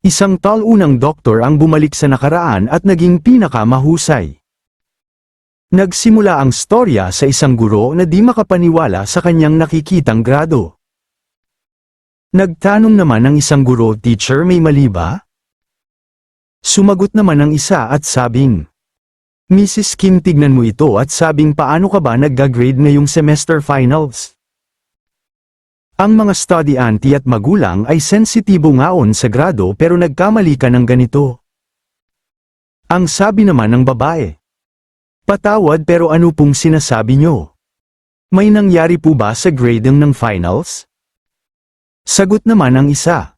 Isang taunang doktor ang bumalik sa nakaraan at naging pinakamahusay. Nagsimula ang storya sa isang guro na di makapaniwala sa kanyang nakikitang grado. Nagtanong naman ang isang guro, "Teacher, may mali ba?" Sumagot naman ang isa at sabing, "Mrs. Kim, tignan mo ito," at sabing, "Paano ka ba nagga-grade ngayong semester finals?" Ang mga estudyante at magulang ay sensitibo ngaon sa grado pero nagkamali ka ng ganito. Ang sabi naman ng babae, "Patawad pero ano pong sinasabi nyo? May nangyari po ba sa grading ng finals?" Sagot naman ang isa,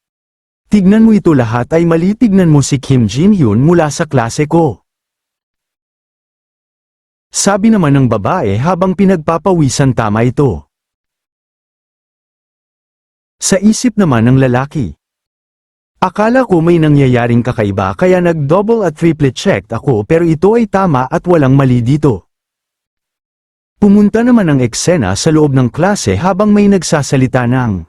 "Tignan mo ito, lahat ay mali, tignan mo si Kim Jin-hyun mula sa klase ko." Sabi naman ng babae habang pinagpapawisan, "Tama ito." Sa isip naman ng lalaki, "Akala ko may nangyayaring kakaiba kaya nag-double at triple check ako pero ito ay tama at walang mali dito." Pumunta naman ang eksena sa loob ng klase habang may nagsasalita ng,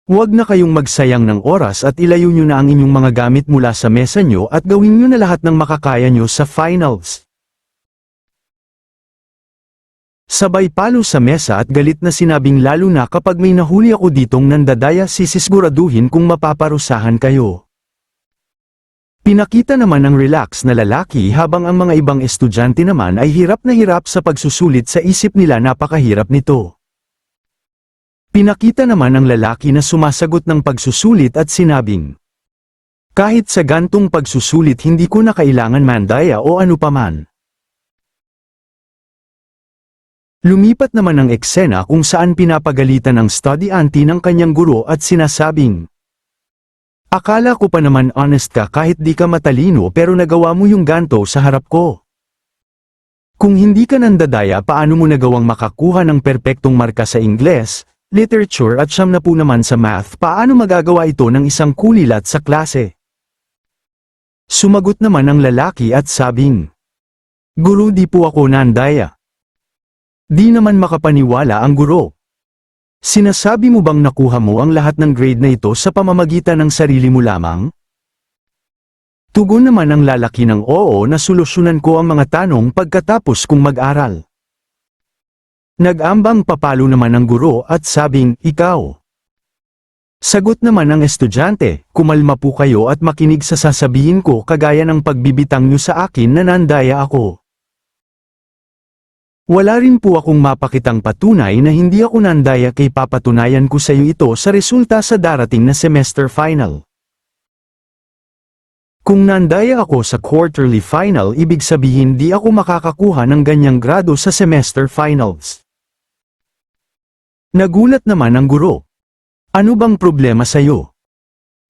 "Huwag na kayong magsayang ng oras at ilayo nyo na ang inyong mga gamit mula sa mesa nyo at gawin nyo na lahat ng makakaya nyo sa finals." Sabay palo sa mesa at galit na sinabing, "Lalo na kapag may nahuli ako ditong nandadaya, sisiguraduhin kung mapaparusahan kayo." Pinakita naman ng relax na lalaki habang ang mga ibang estudyante naman ay hirap na hirap sa pagsusulit, sa isip nila napakahirap nito. Pinakita naman ng lalaki na sumasagot ng pagsusulit at sinabing, "Kahit sa gantong pagsusulit hindi ko na kailangan mandaya o ano paman." Lumipat naman ang eksena kung saan pinapagalitan ang estudyante ng kanyang guro at sinasabing, "Akala ko pa naman honest ka kahit di ka matalino pero nagawa mo yung ganto sa harap ko. Kung hindi ka nandadaya, paano mo nagawang makakuha ng perpektong marka sa Ingles, literature at 10 naman sa math? Paano magagawa ito ng isang kulilat sa klase?" Sumagot naman ang lalaki at sabing, "Guro, di po ako nandaya." Di naman makapaniwala ang guro. "Sinasabi mo bang nakuha mo ang lahat ng grade na ito sa pamamagitan ng sarili mo lamang?" Tugon naman ang lalaki ng oo, na solusyonan ko ang mga tanong pagkatapos kong mag-aral. Nag-ambang papalo naman ang guro at sabing, "Ikaw." Sagot naman ng estudyante, "Kumalma po kayo at makinig sa sasabihin ko, kagaya ng pagbibitang nyo sa akin na nandaya ako. Wala rin po akong mapakitang patunay na hindi ako nandaya, kay papatunayan ko sa iyo ito sa resulta sa darating na semester final. Kung nandaya ako sa quarterly final, ibig sabihin di ako makakakuha ng ganyang grado sa semester finals." Nagulat naman ang guro. "Ano bang problema sa iyo?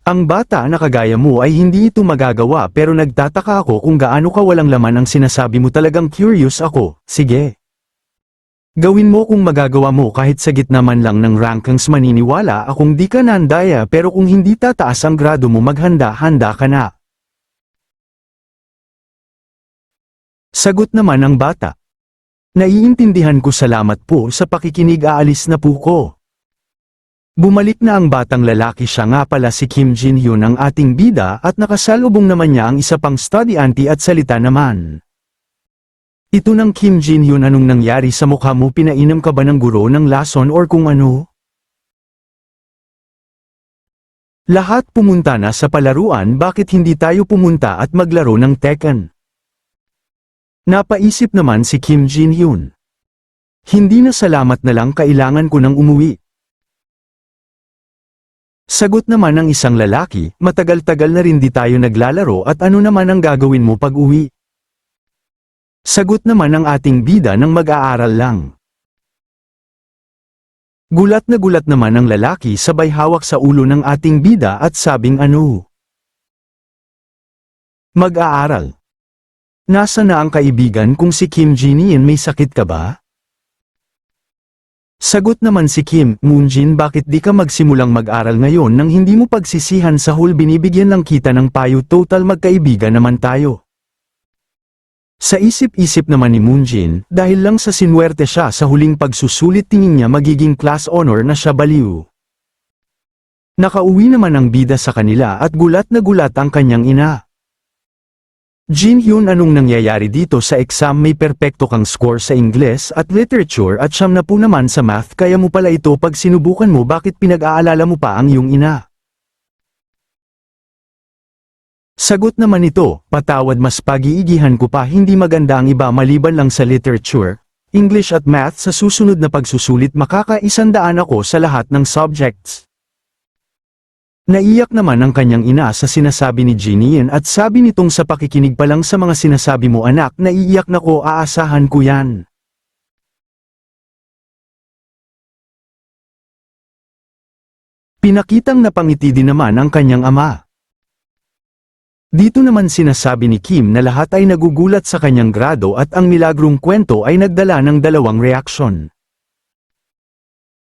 Ang bata na kagaya mo ay hindi ito magagawa, pero nagtataka ako kung gaano ka walang laman ang sinasabi mo." Talagang curious ako. "Sige. Gawin mo kung magagawa mo, kahit sa gitna man lang ng rankings maniniwala akong di ka nandaya, pero kung hindi tataas ang grado mo, maghanda-handa ka na." Sagot naman ng bata, "Naiintindihan ko, salamat po sa pakikinig, aalis na po ko." Bumalik na ang batang lalaki, siya nga pala si Kim Jin-hyun, ang ating bida, at nakasalubong naman niya ang isa pang estudyante at salita naman. "Ito ng Kim Jin-hyun, anong nangyari sa mukha mo? Pinainom ka ba ng guro ng lason or kung ano?" "Lahat pumunta na sa palaruan, bakit hindi tayo pumunta at maglaro ng Tekken?" Napaisip naman si Kim Jin-hyun. "Hindi na, salamat na lang, kailangan ko nang umuwi." Sagot naman ng isang lalaki, "Matagal-tagal na rin di tayo naglalaro, at ano naman ang gagawin mo pag-uwi?" Sagot naman ng ating bida, "Nang mag-aaral lang." Gulat naman ang lalaki, sabay hawak sa ulo ng ating bida at sabing, "Ano? Mag-aaral? Nasa na ang kaibigan kung si Kim Jin-hyun, may sakit ka ba?" Sagot naman si Kim, "Moonjin, bakit di ka magsimulang mag-aral ngayon nang hindi mo pagsisihan sa hall? Binibigyan lang kita ng payo, total magkaibigan naman tayo." Sa isip-isip naman ni Moonjin, dahil lang sa sinwerte siya sa huling pagsusulit, tingin niya magiging class honor na siya, baliw. Nakauwi naman ang bida sa kanila at gulat na gulat ang kanyang ina. Jin-hyun, anong nangyayari dito sa exam? May perpekto kang score sa Ingles at Literature at 90 naman sa Math, kaya mo pala ito pag sinubukan mo, bakit pinag-aalala mo pa ang iyong ina? Sagot naman ito, patawad, mas pag-iigihan ko pa, hindi maganda ang iba maliban lang sa Literature, English at Math. Sa susunod na pagsusulit makaka-100 ako sa lahat ng subjects. Naiyak naman ang kanyang ina sa sinasabi ni Jinhyeon at sabi nitong, sa pakikinig pa lang sa mga sinasabi mo anak, naiiyak na ko, aasahan ko yan. Pinakitang napangiti din naman ang kanyang ama. Dito naman sinasabi ni Kim na lahat ay nagugulat sa kanyang grado at ang milagrong kwento ay nagdala ng dalawang reaksyon.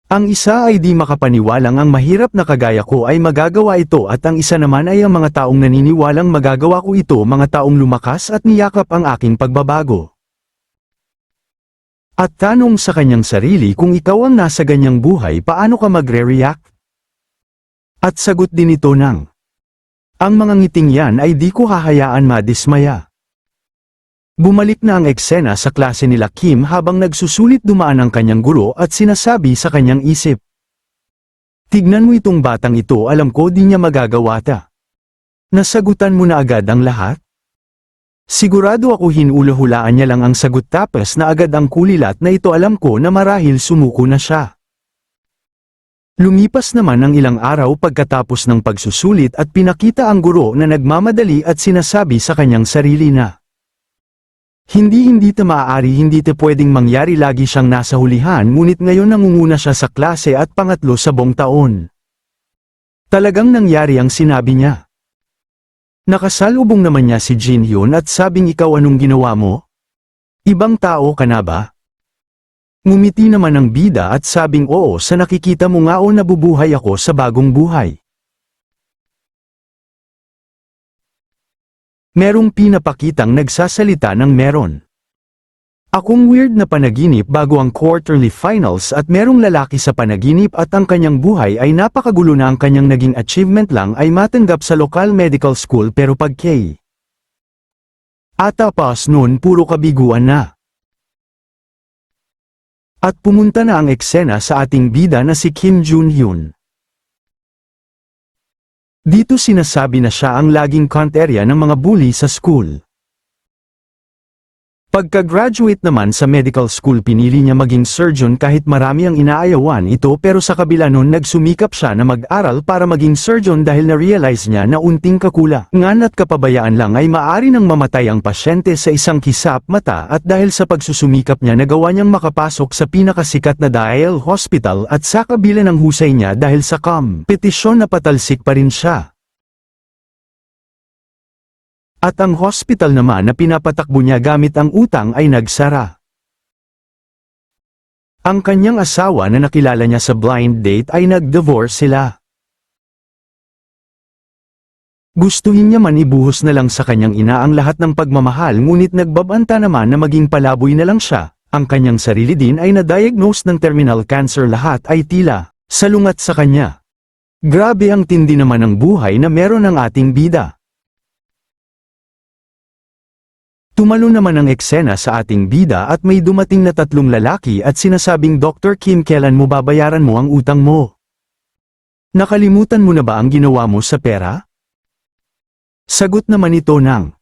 Ang isa ay di makapaniwalang ang mahirap na kagaya ko ay magagawa ito, at ang isa naman ay ang mga taong naniniwalang magagawa ko ito, mga taong lumakas at niyakap ang aking pagbabago. At tanong sa kanyang sarili, kung ikaw ang nasa ganyang buhay, paano ka magre-react? At sagot din ito ng, ang mga ngiting yan ay di ko hahayaan madismaya. Bumalik na ang eksena sa klase nila Kim habang nagsusulit. Dumaan ang kanyang guro at sinasabi sa kanyang isip, tignan mo itong batang ito, alam ko di niya magagawa ta. Nasagutan mo na agad ang lahat? Sigurado ako hinula-hulaan niya lang ang sagot tapos na agad ang kulilat na ito, alam ko na marahil sumuko na siya. Lumipas naman ang ilang araw pagkatapos ng pagsusulit at pinakita ang guro na nagmamadali at sinasabi sa kanyang sarili na, hindi ta maaari, hindi ta pwedeng mangyari, lagi siyang nasa hulihan, ngunit ngayon nangunguna siya sa klase at pangatlo sa buong taon. Talagang nangyari ang sinabi niya. Nakasalubong naman niya si Jinhyeon at sabing, ikaw anong ginawa mo? Ibang tao ka na ba? Ngumiti naman ang bida at sabing, oo, sa nakikita mo nga o nabubuhay ako sa bagong buhay. Merong pinapakitang nagsasalita ng meron. Akong weird na panaginip bago ang quarterly finals at merong lalaki sa panaginip at ang kanyang buhay ay napakagulo na. Ang kanyang naging achievement lang ay matanggap sa local medical school, pero pag kay Atapas noon puro kabiguan na. At pumunta na ang eksena sa ating bida na si Kim Junhyun. Dito sinasabi na siya ang laging conterya ng mga bully sa school. Pagka-graduate naman sa medical school, pinili niya maging surgeon kahit marami ang inaayawan ito, pero sa kabila nun nagsumikap siya na mag-aral para maging surgeon dahil na-realize niya na unting kakulangan at kapabayaan lang ay maaari nang mamatay ang pasyente sa isang kisap mata, at dahil sa pagsusumikap niya nagawa niyang makapasok sa pinakasikat na Dahil Hospital, at sa kabila ng husay niya dahil sa kompetisyon napatalsik pa rin siya. At ang hospital naman na pinapatakbo niya gamit ang utang ay nagsara. Ang kanyang asawa na nakilala niya sa blind date ay nag-divorce sila. Gustuhin niya man ibuhos na lang sa kanyang ina ang lahat ng pagmamahal, ngunit nagbabanta naman na maging palaboy na lang siya. Ang kanyang sarili din ay na-diagnose ng terminal cancer, lahat ay tila salungat sa kanya. Grabe ang tindi naman ng buhay na meron ng ating bida. Tumalo naman ang eksena sa ating bida at may dumating na 3 lalaki at sinasabing, Dr. Kim, kailan mo babayaran mo ang utang mo? Nakalimutan mo na ba ang ginawa mo sa pera? Sagot naman ito ng,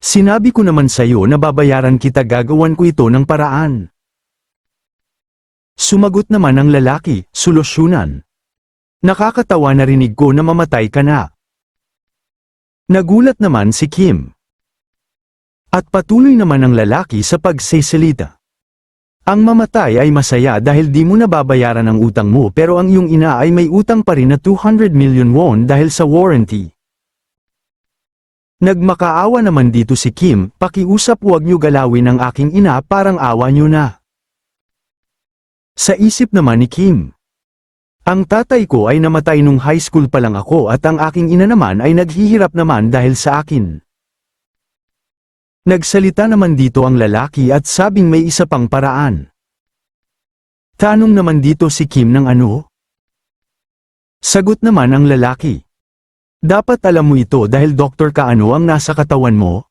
sinabi ko naman sa'yo na babayaran kita, gagawan ko ito ng paraan. Sumagot naman ang lalaki, solusyonan. Nakakatawa, narinig ko na mamatay ka na. Nagulat naman si Kim. At patuloy naman ang lalaki sa pagsisalita. Ang mamatay ay masaya dahil di mo nababayaran ang utang mo, pero ang iyong ina ay may utang pa rin na 200 million won dahil sa warranty. Nagmakaawa naman dito si Kim, pakiusap, huwag niyo galawin ang aking ina, parang awa niyo na. Sa isip naman ni Kim, ang tatay ko ay namatay nung high school pa lang ako at ang aking ina naman ay naghihirap naman dahil sa akin. Nagsalita naman dito ang lalaki at sabing may isa pang paraan. Tanong naman dito si Kim ng ano? Sagot naman ang lalaki. Dapat alam mo ito dahil doktor ka, ano ang nasa katawan mo?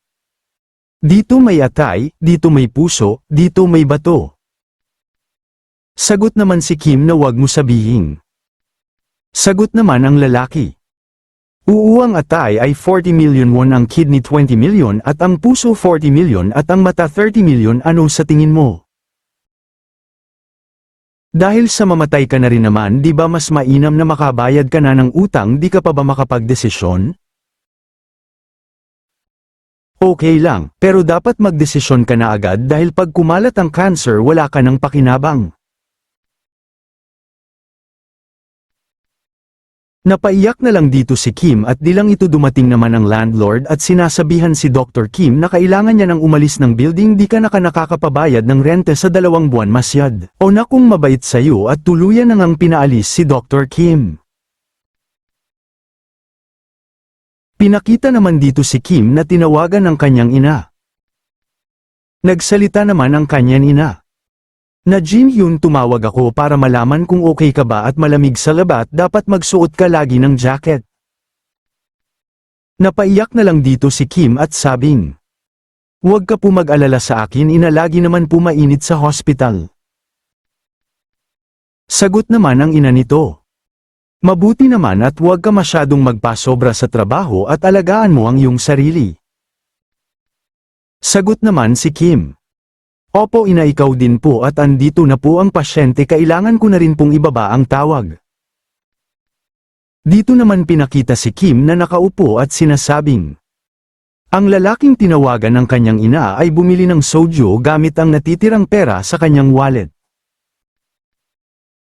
Dito may atay, dito may puso, dito may bato. Sagot naman si Kim na wag mo sabihin. Sagot naman ang lalaki. Ang atay ay 40 million won, ang kidney 20 million at ang puso 40 million at ang mata 30 million. Ano sa tingin mo? Dahil sa mamatay ka na rin naman, di ba mas mainam na makabayad ka na ng utang, di ka pa ba makapagdesisyon? Okay lang, pero dapat magdesisyon ka na agad dahil pag kumalat ang cancer wala ka ng pakinabang. Napaiyak na lang dito si Kim at di lang ito, dumating naman ang landlord at sinasabihan si Dr. Kim na kailangan niya nang umalis ng building, di ka nakakapabayad ng rente sa 2 buwan, masyad. O na kung mabait sa'yo at tuluyan nang pinaalis si Dr. Kim. Pinakita naman dito si Kim na tinawagan ng kanyang ina. Nagsalita naman ang kanyang ina. Na Jin Hyun, tumawag ako para malaman kung okay ka ba at malamig sa labat, dapat magsuot ka lagi ng jacket. Napaiyak na lang dito si Kim at sabing, huwag ka po mag-alala sa akin, ina, lagi naman po mainit sa hospital. Sagot naman ang ina nito. Mabuti naman at huwag ka masyadong magpasobra sa trabaho at alagaan mo ang iyong sarili. Sagot naman si Kim. Opo ina, ikaw din po at andito na po ang pasyente, kailangan ko na rin pong ibaba ang tawag. Dito naman pinakita si Kim na nakaupo at sinasabing, ang lalaking tinawagan ng kanyang ina ay bumili ng soju gamit ang natitirang pera sa kanyang wallet.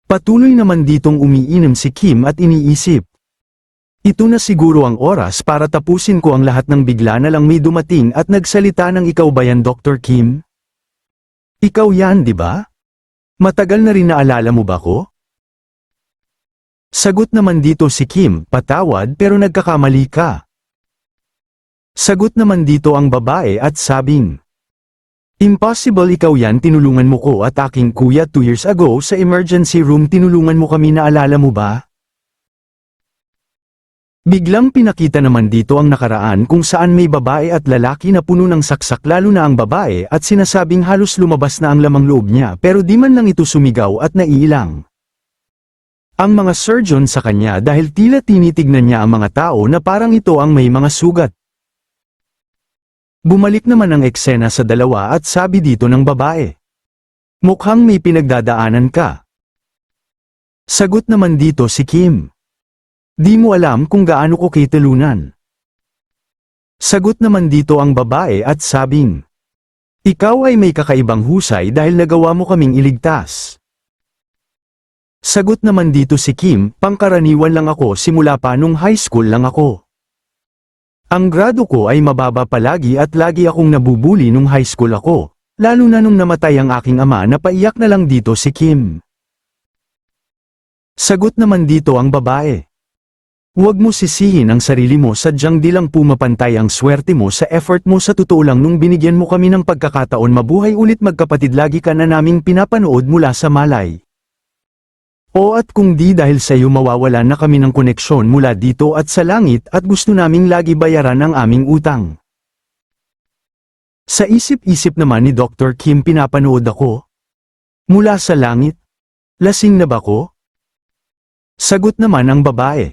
Patuloy naman ditong umiinom si Kim at iniisip, ito na siguro ang oras para tapusin ko ang lahat, ng bigla na lang may dumating at nagsalita ng, ikaw ba yan Dr. Kim? Ikaw yan, di ba? Matagal na rin, naalala mo ba ko? Sagot naman dito si Kim, patawad pero nagkakamali ka. Sagot naman dito ang babae at sabing, impossible, ikaw yan, tinulungan mo ko at aking kuya 2 years ago sa emergency room, tinulungan mo kami, naalala mo ba? Biglang pinakita naman dito ang nakaraan kung saan may babae at lalaki na puno ng saksak, lalo na ang babae, at sinasabing halos lumabas na ang lamang loob niya pero di man lang ito sumigaw at naiilang. Ang mga surgeon sa kanya dahil tila tinitignan niya ang mga tao na parang ito ang may mga sugat. Bumalik naman ang eksena sa dalawa at sabi dito ng babae, mukhang may pinagdadaanan ka. Sagot naman dito si Kim, di mo alam kung gaano ko kitulunan. Sagot naman dito ang babae at sabing, ikaw ay may kakaibang husay dahil nagawa mo kaming iligtas. Sagot naman dito si Kim, pangkaraniwan lang ako, simula pa nung high school lang ako. Ang grado ko ay mababa palagi at lagi akong nabubuli nung high school ako, lalo na nung namatay ang aking ama. Napaiyak na lang dito si Kim. Sagot naman dito ang babae, huwag mo sisihin ang sarili mo, sadyang di lang pumapantay ang swerte mo sa effort mo, sa totoo lang nung binigyan mo kami ng pagkakataon mabuhay ulit magkapatid, lagi ka na naming pinapanood mula sa malay. O at kung di dahil sa iyo mawawalan na kami ng koneksyon mula dito at sa langit at gusto naming lagi bayaran ang aming utang. Sa isip-isip naman ni Dr. Kim, pinapanood ako? Mula sa langit? Lasing na ba ko? Sagot naman ang babae,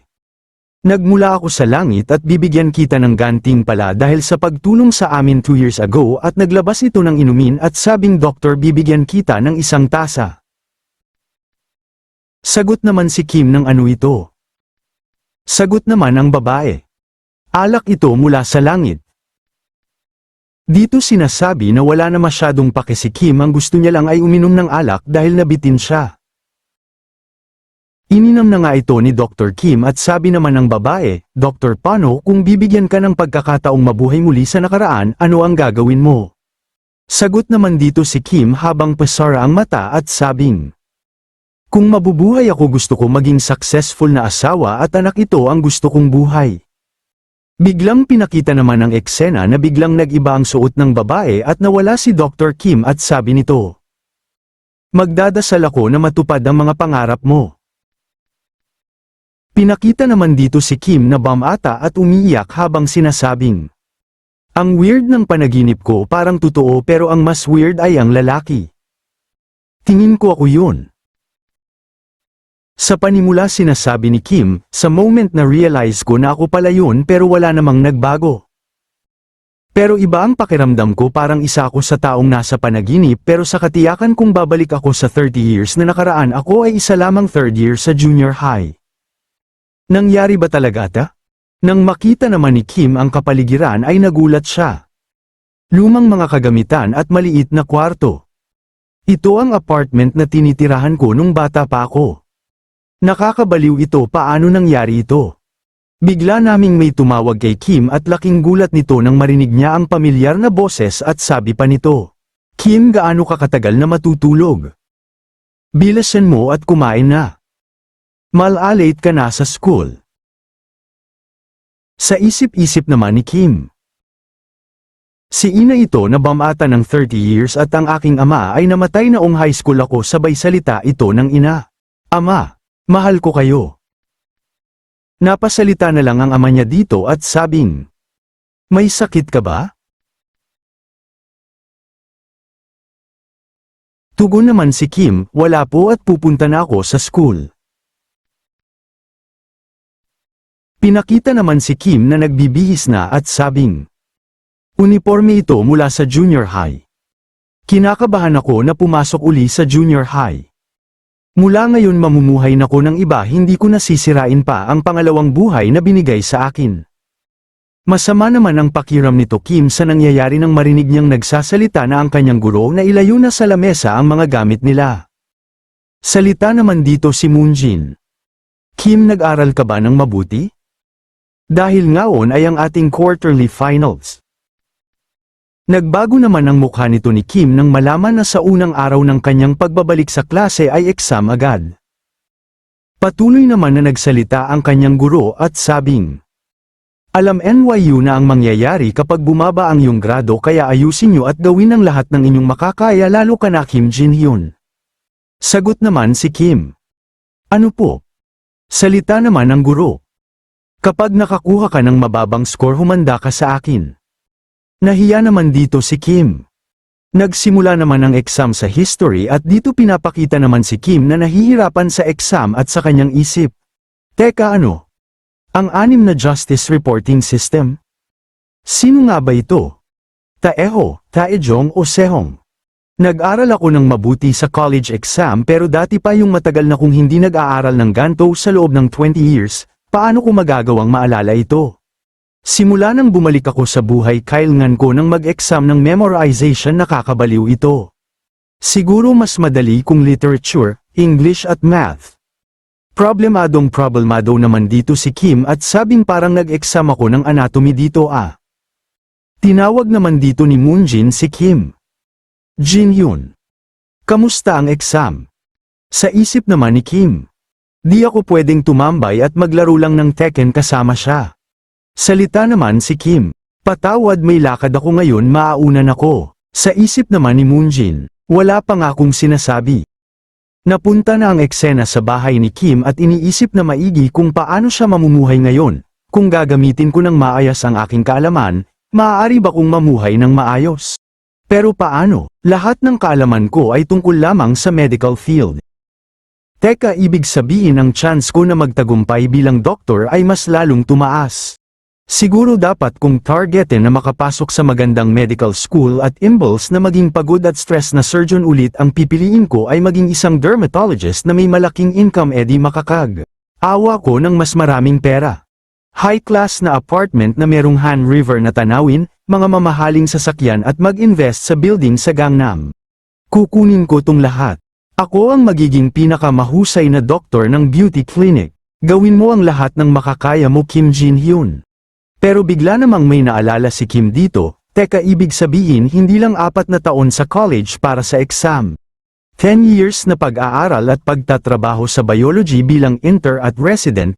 nagmula ako sa langit at bibigyan kita ng ganting pala dahil sa pagtulong sa amin 2 years ago, at naglabas ito ng inumin at sabing, doktor, bibigyan kita ng 1 tasa. Sagot naman si Kim ng, ano ito? Sagot naman ang babae, alak ito mula sa langit. Dito sinasabi na wala na masyadong pake si Kim, ang gusto niya lang ay uminom ng alak dahil nabitin siya. Ininom na nga ito ni Dr. Kim at sabi naman ng babae, Doktor, paano kung bibigyan ka ng pagkakataong mabuhay muli sa nakaraan, ano ang gagawin mo? Sagot naman dito si Kim habang pasara ang mata at sabing, kung mabubuhay ako, gusto ko maging successful na asawa at anak, ito ang gusto kong buhay. Biglang pinakita naman ang eksena na biglang nag-iba ang suot ng babae at nawala si Dr. Kim at sabi nito, magdadasal ako na matupad ang mga pangarap mo. Pinakita naman dito si Kim na bumata at umiiyak habang sinasabing, "Ang weird ng panaginip ko, parang totoo, pero ang mas weird ay ang lalaki. Tingin ko ako yun." Sa panimula sinasabi ni Kim, "Sa moment na realize ko na ako pala yun, pero wala namang nagbago. Pero iba ang pakiramdam ko, parang isa ako sa taong nasa panaginip, pero sa katiyakan kung babalik ako sa 30 years na nakaraan, ako ay isa lamang third year sa junior high." Nangyari ba talaga ta? Nang makita naman ni Kim ang kapaligiran ay nagulat siya. Lumang mga kagamitan at maliit na kwarto. Ito ang apartment na tinitirahan ko nung bata pa ako. Nakakabaliw ito, paano nangyari ito? Bigla naming may tumawag kay Kim at laking gulat nito nang marinig niya ang pamilyar na boses at sabi pa nito, "Kim, gaano ka katagal na matutulog? Bilasan mo at kumain na. Mal-late ka na sa school." Sa isip-isip naman ni Kim. Si ina ito na bumata ng 30 years at ang aking ama ay namatay noong high school ako, sabay salita ito ng ina. "Ama, mahal ko kayo." Napasalita na lang ang ama niya dito at sabing, "May sakit ka ba?" Tugon naman si Kim, "Wala po at pupunta na ako sa school." Pinakita naman si Kim na nagbibihis na at sabing, "Uniforme ito mula sa junior high." Kinakabahan ako na pumasok uli sa junior high. Mula ngayon mamumuhay na ko ng iba, hindi ko nasisirain pa ang pangalawang buhay na binigay sa akin. Masama naman ang pakiram nito Kim sa nangyayari nang marinig niyang nagsasalita na ang kanyang guro na ilayo na sa lamesa ang mga gamit nila. Salita naman dito si Moonjin. "Kim, nag-aral ka ba ng mabuti? Dahil ngaon ay ang ating quarterly finals." Nagbago naman ang mukha nito ni Kim nang malaman na sa unang araw ng kanyang pagbabalik sa klase ay exam agad. Patuloy naman na nagsalita ang kanyang guro at sabing, "Alam NYU na ang mangyayari kapag bumaba ang iyong grado, kaya ayusin niyo at gawin ang lahat ng inyong makakaya, lalo ka na Kim Jin-hyun." Sagot naman si Kim, "Ano po?" Salita naman ang guro, "Kapag nakakuha ka ng mababang score, humanda ka sa akin." Nahiya naman dito si Kim. Nagsimula naman ang exam sa history at dito pinapakita naman si Kim na nahihirapan sa exam at sa kanyang isip. Teka, ano? Ang 6 na justice reporting system? Sino nga ba ito? Taeho, Taejong o Sehong? Nag-aral ako ng mabuti sa college exam, pero dati pa yung matagal na kung hindi nag-aaral ng ganto sa loob ng 20 years, paano ko magagawang maalala ito? Simula nang bumalik ako sa buhay, kailangan ko nang mag-exam ng memorization, nakakabaliw ito. Siguro mas madali kung literature, English at math. Problemado naman dito si Kim at sabing parang nag-exam ako ng anatomy dito ah. Tinawag naman dito ni Moonjin si Kim. "Jin-hyun, kamusta ang exam?" Sa isip naman ni Kim. Di ako pwedeng tumambay at maglaro lang ng Tekken kasama siya. Salita naman si Kim, "Patawad, may lakad ako ngayon, maaunan ako." Sa isip naman ni Moonjin, wala pa nga akong sinasabi. Napunta na ang eksena sa bahay ni Kim at iniisip na maigi kung paano siya mamumuhay ngayon. Kung gagamitin ko ng maayos ang aking kaalaman, maaari ba kong mamuhay ng maayos? Pero paano? Lahat ng kaalaman ko ay tungkol lamang sa medical field. Teka, ibig sabihin ang chance ko na magtagumpay bilang doktor ay mas lalong tumaas. Siguro dapat kong targetin na makapasok sa magandang medical school at imbes na maging pagod at stress na surgeon ulit, ang pipiliin ko ay maging isang dermatologist na may malaking income, edi makakag. Awa ko ng mas maraming pera. High class na apartment na merong Han River na tanawin, mga mamahaling sasakyan at mag-invest sa building sa Gangnam. Kukunin ko tong lahat. Ako ang magiging pinakamahusay na doktor ng beauty clinic. Gawin mo ang lahat ng makakaya mo, Kim Jin-hyun. Pero bigla namang may naalala si Kim dito. Teka, ibig sabihin hindi lang 4 na taon sa college para sa exam. 10 years na pag-aaral at pagtatrabaho sa biology bilang inter at resident.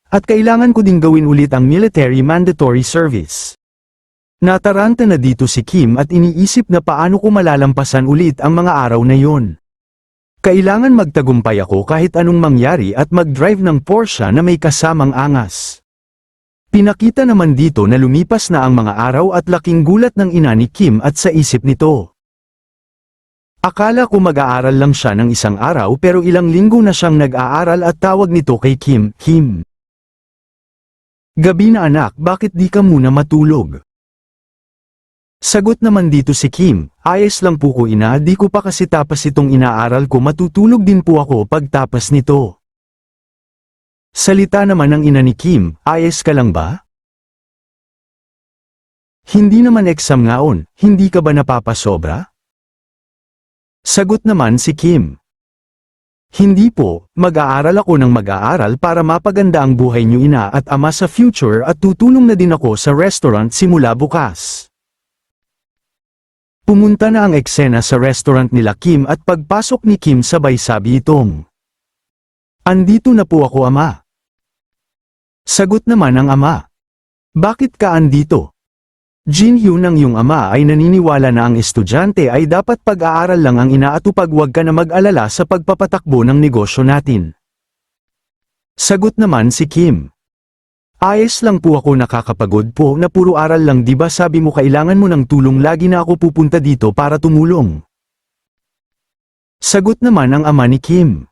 At kailangan ko ding gawin ulit ang military mandatory service. Nataranta na dito si Kim at iniisip na paano ko malalampasan ulit ang mga araw na yon. Kailangan magtagumpay ako kahit anong mangyari at mag-drive ng Porsche na may kasamang angas. Pinakita naman dito na lumipas na ang mga araw at laking gulat ng ina ni Kim at sa isip nito. Akala ko mag-aaral lang siya ng isang araw pero ilang linggo na siyang nag-aaral at tawag nito kay Kim, Kim. Gabi na anak, bakit di ka muna matulog? Sagot naman dito si Kim, ayos lang po ko ina, di ko pa kasi tapos itong inaaral ko, matutulog din po ako pagtapos nito. Salita naman ng ina ni Kim, ayos ka lang ba? Hindi naman exam ngaon, hindi ka ba napapasobra? Sagot naman si Kim. Hindi po, mag-aaral ako ng mag-aaral para mapaganda ang buhay niyo ina at ama sa future at tutulong na din ako sa restaurant simula bukas. Pumunta na ang eksena sa restaurant nila Kim at pagpasok ni Kim sabay sabi itong, andito na po ako ama. Sagot naman ng ama. Bakit ka andito? Jin Hyun ang iyong ama ay naniniwala na ang estudyante ay dapat pag-aaral lang ang inaatupag, huwag ka na mag-alala sa pagpapatakbo ng negosyo natin. Sagot naman si Kim. Ayos lang po ako, nakakapagod po na puro aral lang, di ba sabi mo kailangan mo ng tulong, lagi na ako pupunta dito para tumulong. Sagot naman ang ama ni Kim.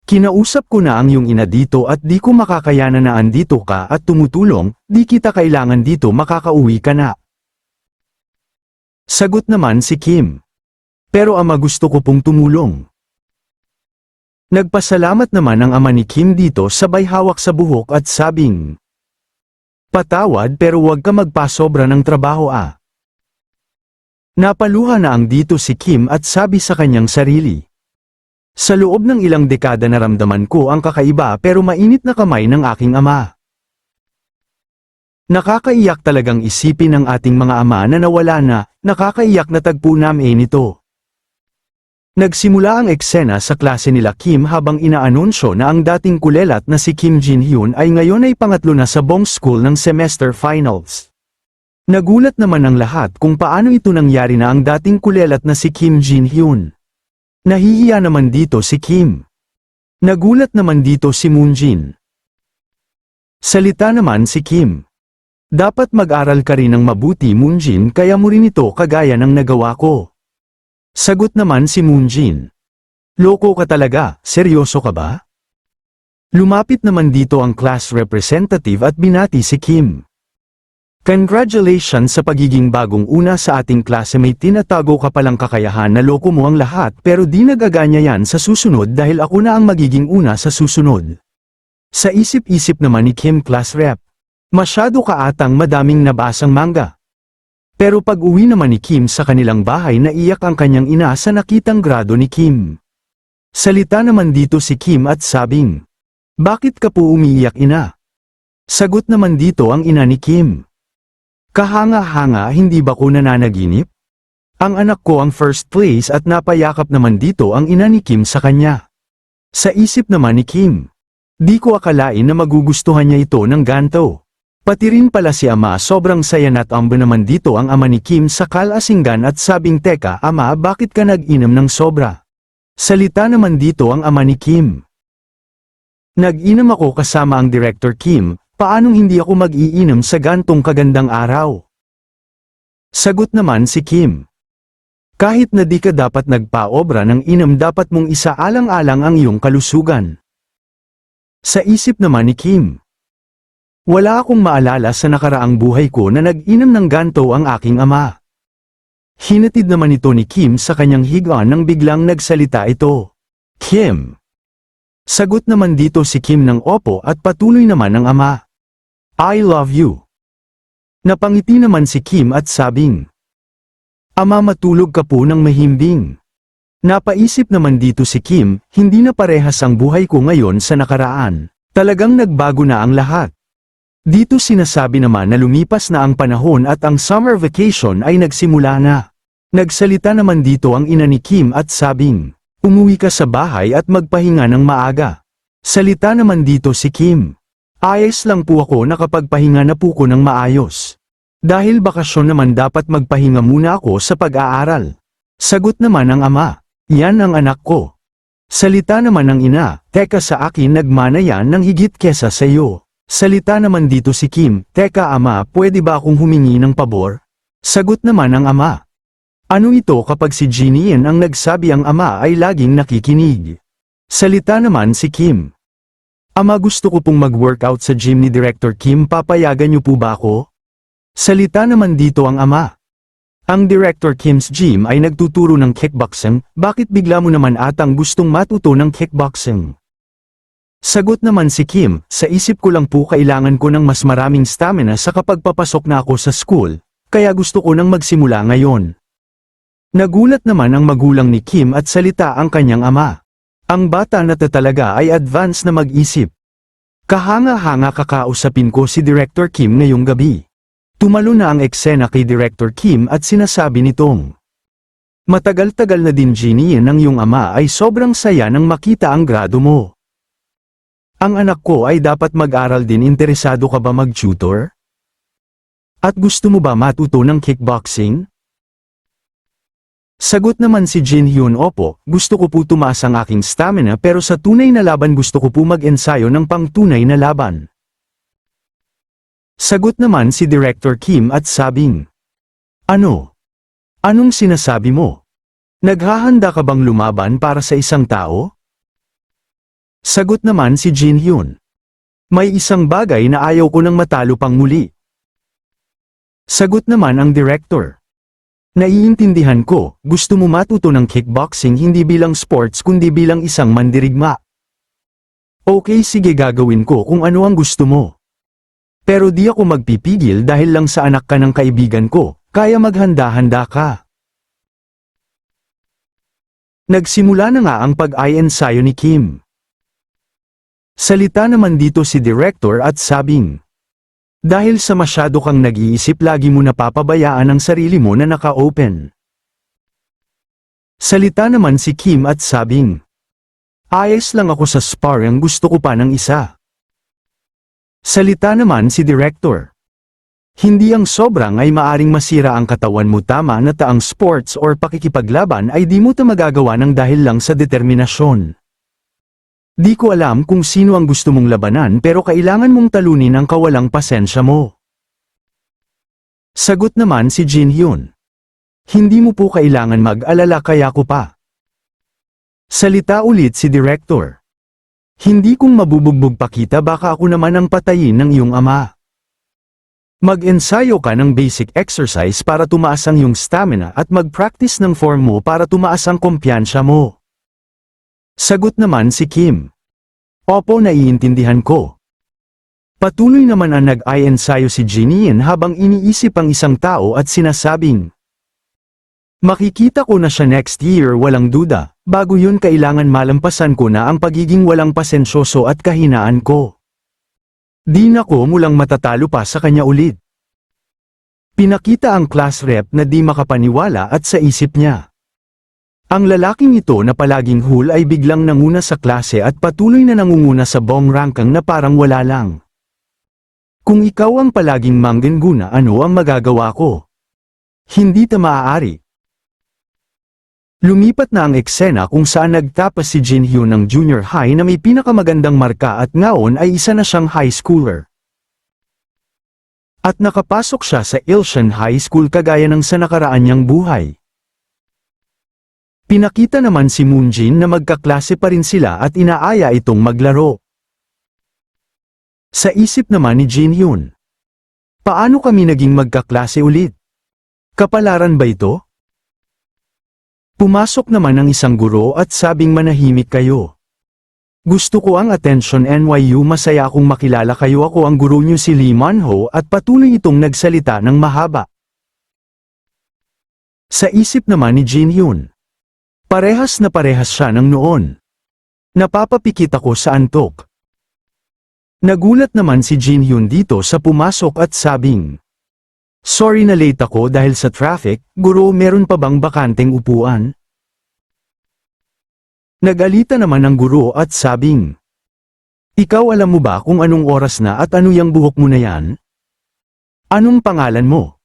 Kinausap ko na ang iyong ina dito at di ko makakayanan na andito ka at tumutulong, di kita kailangan dito, makakauwi ka na. Sagot naman si Kim. Pero ama, gusto ko pong tumulong. Nagpasalamat naman ang ama ni Kim dito sabay hawak sa buhok at sabing, patawad pero huwag ka magpasobra ng trabaho ah. Napaluha na ang dito si Kim at sabi sa kanyang sarili. Sa loob ng ilang dekada naramdaman ko ang kakaiba pero mainit na kamay ng aking ama. Nakakaiyak talagang isipin ng ating mga ama na nawala na, nakakaiyak na tagpo namin ito. Nagsimula ang eksena sa klase nila Kim habang inaanunsyo na ang dating kulelat na si Kim Jin Hyun ay ngayon ay pangatlo na sa buong school ng semester finals. Nagulat naman ang lahat kung paano ito nangyari na ang dating kulelat na si Kim Jin Hyun. Nahihiya naman dito si Kim. Nagulat naman dito si Moonjin. Salita naman si Kim. Dapat mag-aral ka rin ng mabuti Moonjin, kaya mo rin ito kagaya ng nagawa ko. Sagot naman si Moonjin. Loko ka talaga, seryoso ka ba? Lumapit naman dito ang class representative at binati si Kim. Congratulations sa pagiging bagong una sa ating klase, may tinatago ka palang kakayahan na loko mo ang lahat pero di nagaganya yan sa susunod dahil ako na ang magiging una sa susunod. Sa isip-isip naman ni Kim class rep. Masyado ka atang madaming nabasang manga. Pero pag uwi naman ni Kim sa kanilang bahay, naiyak ang kanyang ina sa nakitang grado ni Kim. Salita naman dito si Kim at sabing, bakit ka po umiiyak ina? Sagot naman dito ang ina ni Kim. Kahanga-hanga, hindi ba ko nananaginip? Ang anak ko ang first place at napayakap naman dito ang ina ni Kim sa kanya. Sa isip naman ni Kim. Di ko akalain na magugustuhan niya ito ng ganto. Pati rin pala si ama, sobrang saya na't ambo naman dito ang ama ni Kim sa kalasinggan at sabing, teka ama, bakit ka nag-inom ng sobra? Salita naman dito ang ama ni Kim. Nag-inom ako kasama ang Director Kim. Paanong hindi ako mag-iinom sa gantong kagandang araw? Sagot naman si Kim. Kahit na di ka dapat nagpaobra ng inom, dapat mong isaalang-alang ang iyong kalusugan. Sa isip naman ni Kim. Wala akong maalala sa nakaraang buhay ko na nag-inom ng ganto ang aking ama. Hinatid naman ito ni Kim sa kanyang higaan nang biglang nagsalita ito. Kim. Sagot naman dito si Kim ng opo at patuloy naman ng ama. I love you. Napangiti naman si Kim at sabing, ama, matulog ka po ng mahimbing. Napaisip naman dito si Kim, hindi na parehas ang buhay ko ngayon sa nakaraan. Talagang nagbago na ang lahat. Dito sinasabi naman na lumipas na ang panahon at ang summer vacation ay nagsimula na. Nagsalita naman dito ang ina ni Kim at sabing, umuwi ka sa bahay at magpahinga ng maaga. Salita naman dito si Kim. Ayos lang po ako, nakapagpahinga na po ko ng maayos. Dahil bakasyon naman dapat magpahinga muna ako sa pag-aaral. Sagot naman ng ama. Yan ang anak ko. Salita naman ng ina, teka sa akin nagmana yan ng higit kesa sa iyo. Salita naman dito si Kim, teka ama pwede ba akong humingi ng pabor? Sagot naman ng ama. Ano ito kapag si Jeannie ang nagsabi ang ama ay laging nakikinig? Salita naman si Kim. Ama gusto ko pong mag-workout sa gym ni Director Kim papayagan niyo po ba ako? Salita naman dito ang ama. Ang Director Kim's gym ay nagtuturo ng kickboxing, bakit bigla mo naman atang gustong matuto ng kickboxing? Sagot naman si Kim, sa isip ko lang po kailangan ko ng mas maraming stamina sa kapag papasok na ako sa school, kaya gusto ko nang magsimula ngayon. Nagulat naman ang magulang ni Kim at salita ang kanyang ama. Ang bata na talaga ay advance na mag-isip. Kahanga-hanga kakausapin ko si Director Kim ngayong gabi. Tumalo na ang eksena kay Director Kim at sinasabi nitong, matagal-tagal na din Jeannie ng iyong ama ay sobrang saya nang makita ang grado mo. Ang anak ko ay dapat mag-aral din, interesado ka ba mag-tutor? At gusto mo ba matuto ng kickboxing? Sagot naman si Jin Hyun, opo, gusto ko po tumaas ang aking stamina pero sa tunay na laban gusto ko po mag-ensayo ng pang-tunay na laban. Sagot naman si Director Kim at sabing, ano? Anong sinasabi mo? Naghahanda ka bang lumaban para sa isang tao? Sagot naman si Jin Hyun, may isang bagay na ayaw ko nang matalo pang muli. Sagot naman ang Director, naiintindihan ko, gusto mo matuto ng kickboxing hindi bilang sports kundi bilang isang mandirigma. Okay, sige, gagawin ko kung ano ang gusto mo. Pero di ako magpipigil dahil lang sa anak ka ng kaibigan ko, kaya maghanda-handa ka. Nagsimula na nga ang pag-i-ensayo ni Kim. Salita naman dito si Director at sabing, dahil sa masyado kang nag-iisip lagi mo napapabayaan ang sarili mo na naka-open. Salita naman si Kim at sabing, ayos lang ako sa sparring, gusto ko pa ng isa. Salita naman si Director, hindi ang sobrang ay maaring masira ang katawan mo, tama na taang sports or pakikipaglaban ay di mo ta magagawa ng dahil lang sa determinasyon. Di ko alam kung sino ang gusto mong labanan pero kailangan mong talunin ang kawalang pasensya mo. Sagot naman si Jin Hyun, hindi mo po kailangan mag-alala, kaya ko pa. Salita ulit si Director, hindi kong mabubugbog pa kita, baka ako naman ang patayin ng iyong ama. Mag-ensayo ka ng basic exercise para tumaas ang iyong stamina at mag-practice ng form mo para tumaas ang kumpiyansa mo. Sagot naman si Kim, opo, naiintindihan ko. Patuloy naman ang nag-i-ensayo si Jeannie habang iniisip ang isang tao at sinasabing, makikita ko na siya next year, walang duda, bago yun kailangan malampasan ko na ang pagiging walang pasensyoso at kahinaan ko. Di na ko mulang matatalo pa sa kanya ulit. Pinakita ang class rep na di makapaniwala at sa isip niya. Ang lalaking ito na palaging hul ay biglang nanguna sa klase at patuloy na nangunguna sa buong rangkang na parang wala lang. Kung ikaw ang palaging manggana, ano ang magagawa ko? Hindi ta maaari. Lumipat na ang eksena kung saan nagtapos si Jin Hyun ng junior high na may pinakamagandang marka at ngayon ay isa na siyang high schooler. At nakapasok siya sa Ilsan High School kagaya ng sa nakaraan niyang buhay. Pinakita naman si Moonjin na magkaklase pa rin sila at inaaya itong maglaro. Sa isip naman ni Jin Hyun, paano kami naging magkaklase ulit? Kapalaran ba ito? Pumasok naman ang isang guro at sabing manahimik kayo. Gusto ko ang attention NYU, masaya akong makilala kayo, ako ang guro niyo si Lee Man-ho, at patuloy itong nagsalita ng mahaba. Sa isip naman ni Jin Hyun, parehas na parehas siya ng noon. Napapapikit ako sa antok. Nagulat naman si Jin Hyun dito sa pumasok at sabing, sorry na late ako dahil sa traffic, guro, meron pa bang bakanteng upuan? Nagalita naman ang guro at sabing, ikaw alam mo ba kung anong oras na at ano yang buhok mo na yan? Anong pangalan mo?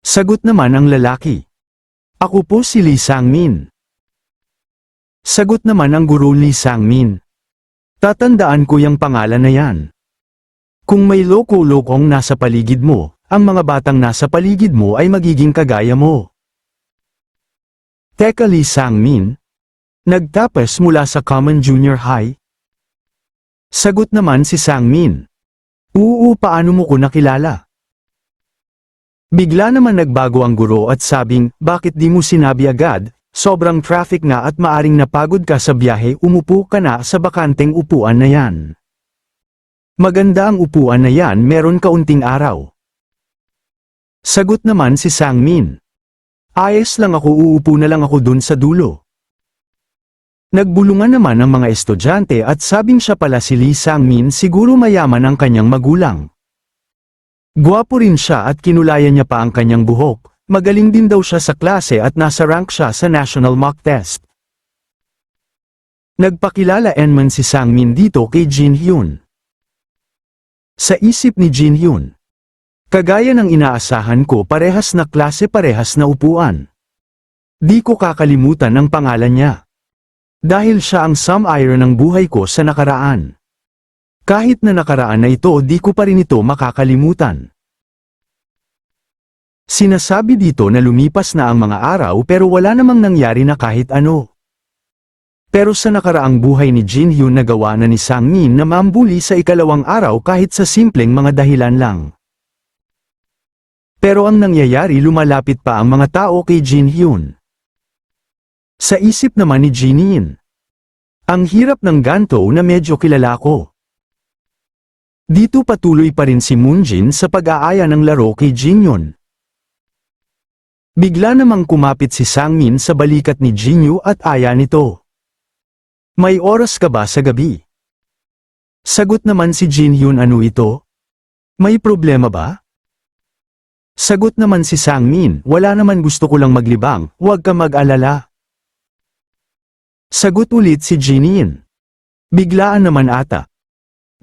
Sagot naman ang lalaki, ako po si Lee Sang-min. Sagot naman ang guro ni Sangmin. Tatandaan ko yung pangalan na yan. Kung may loko-lokong nasa paligid mo, ang mga batang nasa paligid mo ay magiging kagaya mo. Teka Lee Sangmin? Nagtapos mula sa Common Junior High? Sagot naman si Sangmin. Oo, paano mo ko nakilala? Bigla naman nagbago ang guro at sabing, bakit di mo sinabi agad, sobrang traffic nga at maaring napagod ka sa biyahe, umupo ka na sa bakanteng upuan na yan. Maganda ang upuan na yan, meron kaunting araw. Sagot naman si Sangmin. Ayos lang ako, uupo na lang ako dun sa dulo. Nagbulungan naman ang mga estudyante at sabing siya pala si Lee Sangmin, siguro mayaman ang kanyang magulang. Gwapo rin siya at kinulayan niya pa ang kanyang buhok, magaling din daw siya sa klase at nasa rank siya sa national mock test. Nagpakilala naman si Sangmin dito kay Jin Hyun. Sa isip ni Jin Hyun, kagaya ng inaasahan ko, parehas na klase, parehas na upuan. Di ko kakalimutan ang pangalan niya. Dahil siya ang sum-iron ng buhay ko sa nakaraan. Kahit na nakaraan na ito, di ko pa rin ito makakalimutan. Sinasabi dito na lumipas na ang mga araw pero wala namang nangyari na kahit ano. Pero sa nakaraang buhay ni Jin Hyun, nagawa na ni Sangmin na mambuli sa ikalawang araw kahit sa simpleng mga dahilan lang. Pero ang nangyayari, lumalapit pa ang mga tao kay Jin Hyun. Sa isip naman ni Jinin, ang hirap ng ganto na medyo kilala ko. Dito patuloy pa rin si Moonjin sa pag-aaya ng laro kay Jinhyun. Bigla namang kumapit si Sangmin sa balikat ni Jinyu at aya nito. May oras ka ba sa gabi? Sagot naman si Jinhyun, ano ito? May problema ba? Sagot naman si Sangmin, wala naman, gusto ko lang maglibang, huwag ka mag-alala. Sagot ulit si Jinin. Biglaan naman ata.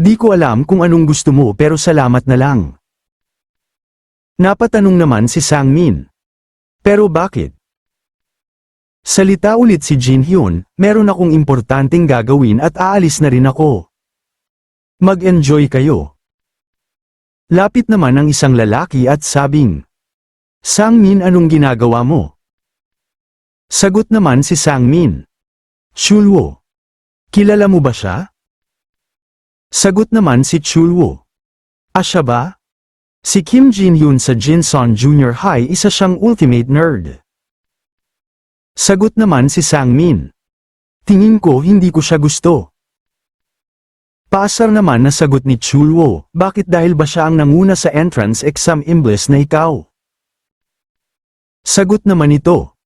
Di ko alam kung anong gusto mo pero salamat na lang. Napatanong naman si Sangmin. Pero bakit? Salita ulit si Jin Hyun, meron akong importanteng gagawin at aalis na rin ako. Mag-enjoy kayo. Lapit naman ang isang lalaki at sabing, Sangmin, anong ginagawa mo? Sagot naman si Sangmin. Chulwo. Kilala mo ba siya? Sagot naman si Chulwo. Siya ba? Si Kim Jin Hyun sa Jinson Junior High, isa siyang ultimate nerd. Sagot naman si Sangmin. Tingin ko hindi ko siya gusto. Paasar naman na sagot ni Chulwo, bakit, dahil ba siya ang nanguna sa entrance exam imbes na ikaw? Sagot naman ito.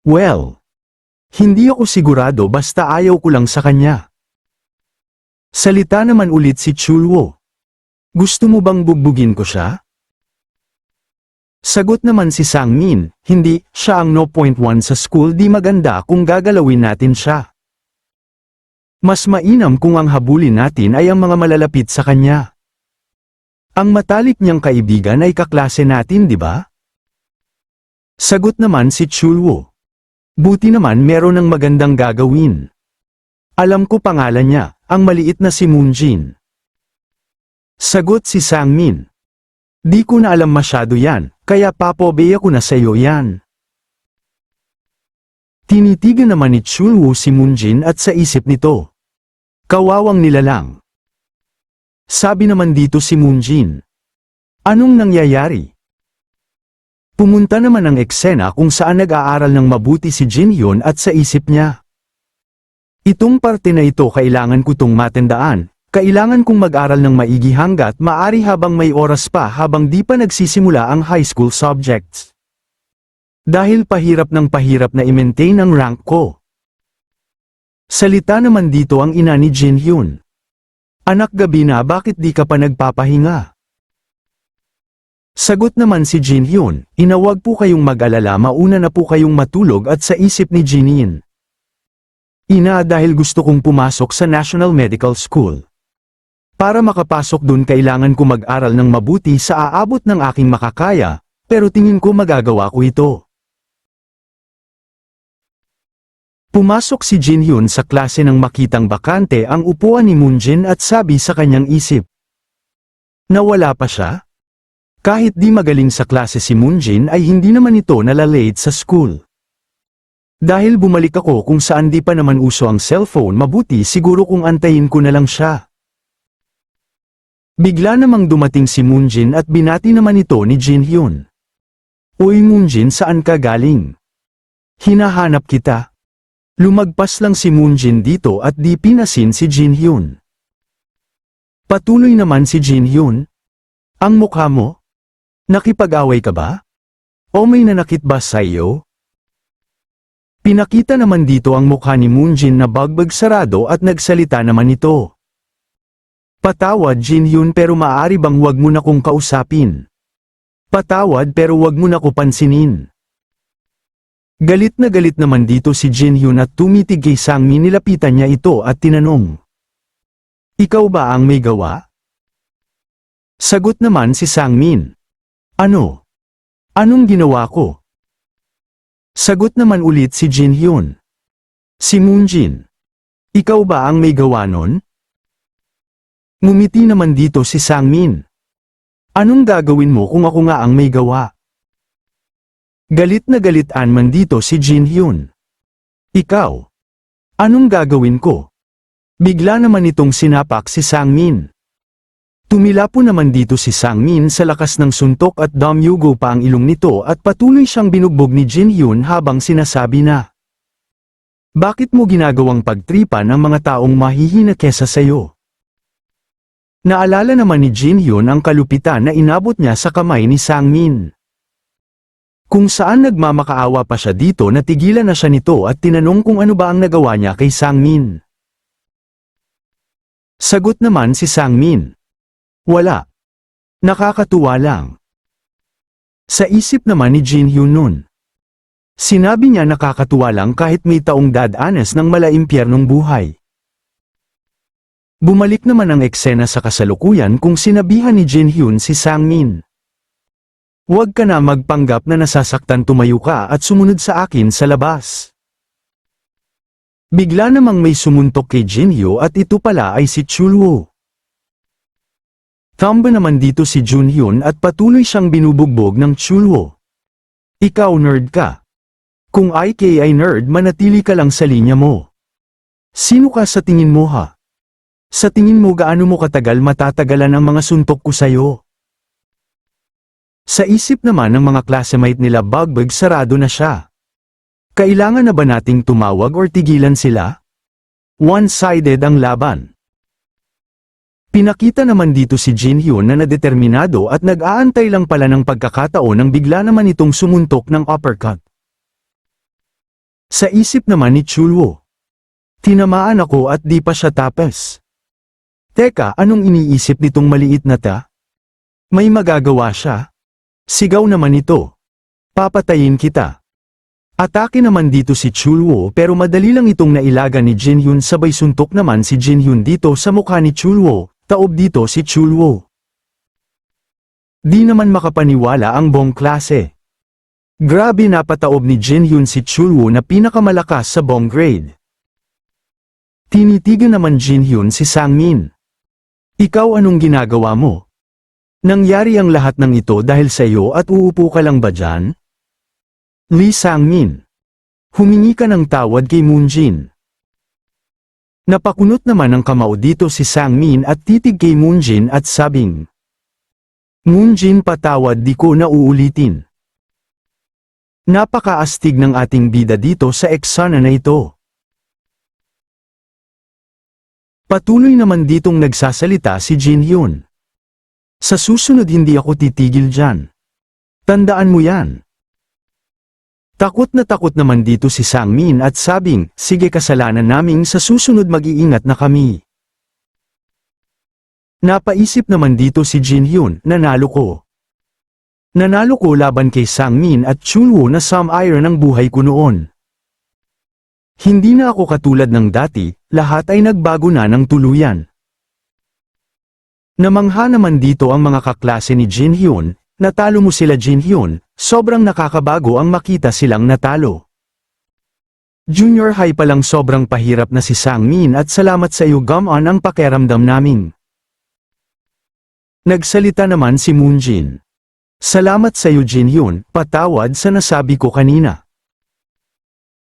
Well, hindi ako sigurado, basta ayaw ko lang sa kanya. Salita naman ulit si Chulwo. Gusto mo bang bugbugin ko siya? Sagot naman si Sangmin, hindi, siya ang 0.1 sa school, di maganda kung gagalawin natin siya. Mas mainam kung ang habulin natin ay ang mga malalapit sa kanya. Ang matalik niyang kaibigan ay kaklase natin, di ba? Sagot naman si Chulwo. Buti naman meron ng magandang gagawin. Alam ko pangalan niya, ang maliit na si Moonjin. Sagot si Sangmin. Di ko na alam masyado yan, kaya papobeya ko na sa iyo yan. Tinitigan naman ni Chulwo si Moonjin at sa isip nito. Kawawang nilalang. Sabi naman dito si Moonjin. Anong nangyayari? Pumunta naman ang eksena kung saan nag-aaral ng mabuti si Jin Hyun at sa isip niya. Itong parte na ito kailangan ko tong matandaan, kailangan kong mag-aral ng maigi hanggat maari habang may oras pa, habang di pa nagsisimula ang high school subjects. Dahil pahirap ng pahirap na i-maintain ang rank ko. Salita naman dito ang ina ni Jin Hyun. Anak, gabi na, bakit di ka pa nagpapahinga? Sagot naman si Jin Hyun, inawag po kayong mag-alala, mauna na po kayong matulog. At sa isip ni Jinin. Ina, dahil gusto kong pumasok sa National Medical School. Para makapasok dun kailangan ko mag-aral ng mabuti sa aabot ng aking makakaya, pero tingin ko magagawa ko ito. Pumasok si Jin Hyun sa klase nang makitang bakante ang upuan ni Moonjin at sabi sa kanyang isip. Nawala pa siya? Kahit di magaling sa klase si Moonjin ay hindi naman ito nalalate sa school. Dahil bumalik ako kung saan di pa naman uso ang cellphone, mabuti siguro kung antayin ko na lang siya. Bigla namang dumating si Moonjin at binati naman ito ni Jin Hyun. Uy Moonjin, saan ka galing? Hinahanap kita. Lumagpas lang si Moonjin dito at di pinasin si Jin Hyun. Patuloy naman si Jin Hyun. Ang mukha mo? Nakipag-away ka ba? O may nanakit ba sa iyo? Pinakita naman dito ang mukha ni Moonjin na bagbag sarado at nagsalita naman ito. Patawad Jin Hyun, pero maaari bang wag mo na kong kausapin? Patawad pero wag mo na ko pansinin. Galit na galit naman dito si Jin Hyun at tumitig kay Sangmin. Nilapitan niya ito at tinanong. Ikaw ba ang may gawa? Sagot naman si Sangmin. Ano? Anong ginawa ko? Sagot naman ulit si Jin Hyun. Si Moonjin. Ikaw ba ang may gawa nun? Ngumiti naman dito si Sangmin. Anong gagawin mo kung ako nga ang may gawa? Galit na galitan man dito si Jin Hyun. Ikaw? Anong gagawin ko? Bigla naman itong sinapak si Sangmin. Tumilapo naman dito si Sangmin sa lakas ng suntok at damyugo pa ang ilong nito at patuloy siyang binugbog ni Jin Hyun habang sinasabi na, bakit mo ginagawang pagtripan ang mga taong mahihina kesa sayo? Naalala naman ni Jin Hyun ang kalupitan na inabot niya sa kamay ni Sangmin. Kung saan nagmamakaawa pa siya dito, natigilan na siya nito at tinanong kung ano ba ang nagawa niya kay Sangmin. Sagot naman si Sangmin. Wala. Nakakatuwa lang. Sa isip naman ni Jin Hyun nun. Sinabi niya nakakatuwa lang kahit may taong dadanas ng malaimpyernong buhay. Bumalik naman ang eksena sa kasalukuyan kung sinabihan ni Jin Hyun si Sangmin. Huwag ka na magpanggap na nasasaktan, tumayo ka at sumunod sa akin sa labas. Bigla namang may sumuntok kay Jin Hyun at ito pala ay si Chulwoo. Tamba naman dito si Jun Hyun at patuloy siyang binubugbog ng Chulwoo. Ikaw nerd ka. Kung IK ay nerd, manatili ka lang sa linya mo. Sino ka sa tingin mo ha? Sa tingin mo gaano mo katagal matatagalan ang mga suntok ko sayo? Sa isip naman ng mga classmate nila, bagbag sarado na siya. Kailangan na ba nating tumawag or tigilan sila? One-sided ang laban. Pinakita naman dito si Jin Hyun na nadeterminado at nag-aantay lang pala ng pagkakataon nang bigla naman itong sumuntok ng uppercut. Sa isip naman ni Chulwoo. Tinamaan ako at di pa siya tapos. Teka, anong iniisip nitong maliit na ta? May magagawa siya? Sigaw naman ito. Papatayin kita. Atake naman dito si Chulwoo pero madali lang itong nailaga ni Jin Hyun. Sabay suntok naman si Jin Hyun dito sa mukha ni Chulwoo. Taob dito si Chulwoo. Di naman makapaniwala ang buong klase. Grabe, napataob ni Jin Hyun si Chulwoo na pinakamalakas sa buong grade. Tinitigan naman Jin Hyun si Sangmin. Ikaw, anong ginagawa mo? Nangyari ang lahat ng ito dahil sa iyo at uupo ka lang ba dyan? Lee Sangmin. Humingi ka ng tawad kay Moonjin. Napakunot naman ng kamao dito si Sangmin at titig kay Moonjin at sabing, Moonjin, patawad, di ko na uulitin. Napakaastig ng ating bida dito sa eksena na ito. Patuloy naman ditong nagsasalita si Jin Hyun. Sa susunod hindi ako titigil dyan. Tandaan mo yan. Takot na takot naman dito si Sangmin at sabing, sige, kasalanan naming sa susunod mag-iingat na kami. Napaisip naman dito si Jin Hyun, nanalo ko. Nanalo ko laban kay Sangmin at Chulwoo na some-iron ang buhay ko noon. Hindi na ako katulad ng dati, lahat ay nagbago na ng tuluyan. Namangha naman dito ang mga kaklase ni Jin Hyun. Natalo mo sila Jin Hyun, sobrang nakakabago ang makita silang natalo. Junior high pa lang sobrang pahirap na si Sangmin at salamat sa iyo Gam-on ang pakiramdam namin. Nagsalita naman si Moonjin. Salamat sa iyo Jin-hyun, patawad sa nasabi ko kanina.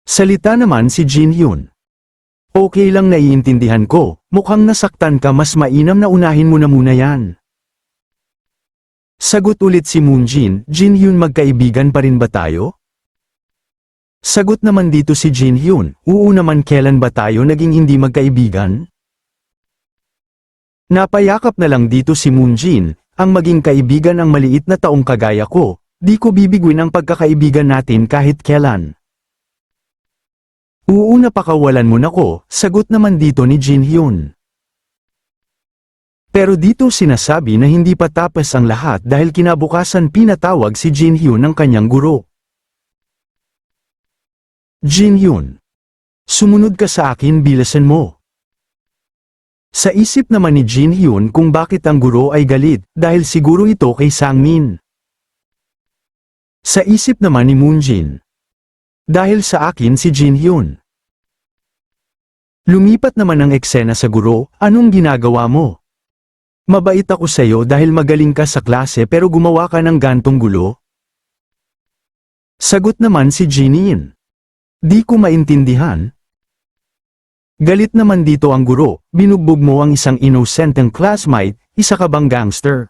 Salita naman si Jin-hyun. Okay lang naiintindihan ko, mukhang nasaktan ka mas mainam na unahin mo na muna yan. Sagot ulit si Moonjin, Jin-hyun magkaibigan pa rin ba tayo? Sagot naman dito si Jin-hyun, oo naman kailan ba tayo naging hindi magkaibigan? Napayakap na lang dito si Moonjin, ang maging kaibigan ang maliit na taong kagaya ko, di ko bibiguin ang pagkakaibigan natin kahit kailan. Oo napakawalan mo na ko, sagot naman dito ni Jin-hyun. Pero dito sinasabi na hindi pa tapos ang lahat dahil kinabukasan pinatawag si Jin-hyun ng kanyang guro. Jin-hyun. Sumunod ka sa akin bilisan mo. Sa isip naman ni Jin-hyun kung bakit ang guro ay galit dahil siguro ito kay Sangmin. Sa isip naman ni Moonjin. Dahil sa akin si Jin-hyun. Lumipat naman ang eksena sa guro, anong ginagawa mo? Mabait ako sa'yo dahil magaling ka sa klase pero gumawa ka ng gantong gulo? Sagot naman si Jin-in. Di ko maintindihan. Galit naman dito ang guro, binugbog mo ang isang innocenteng classmate, isa ka bang gangster?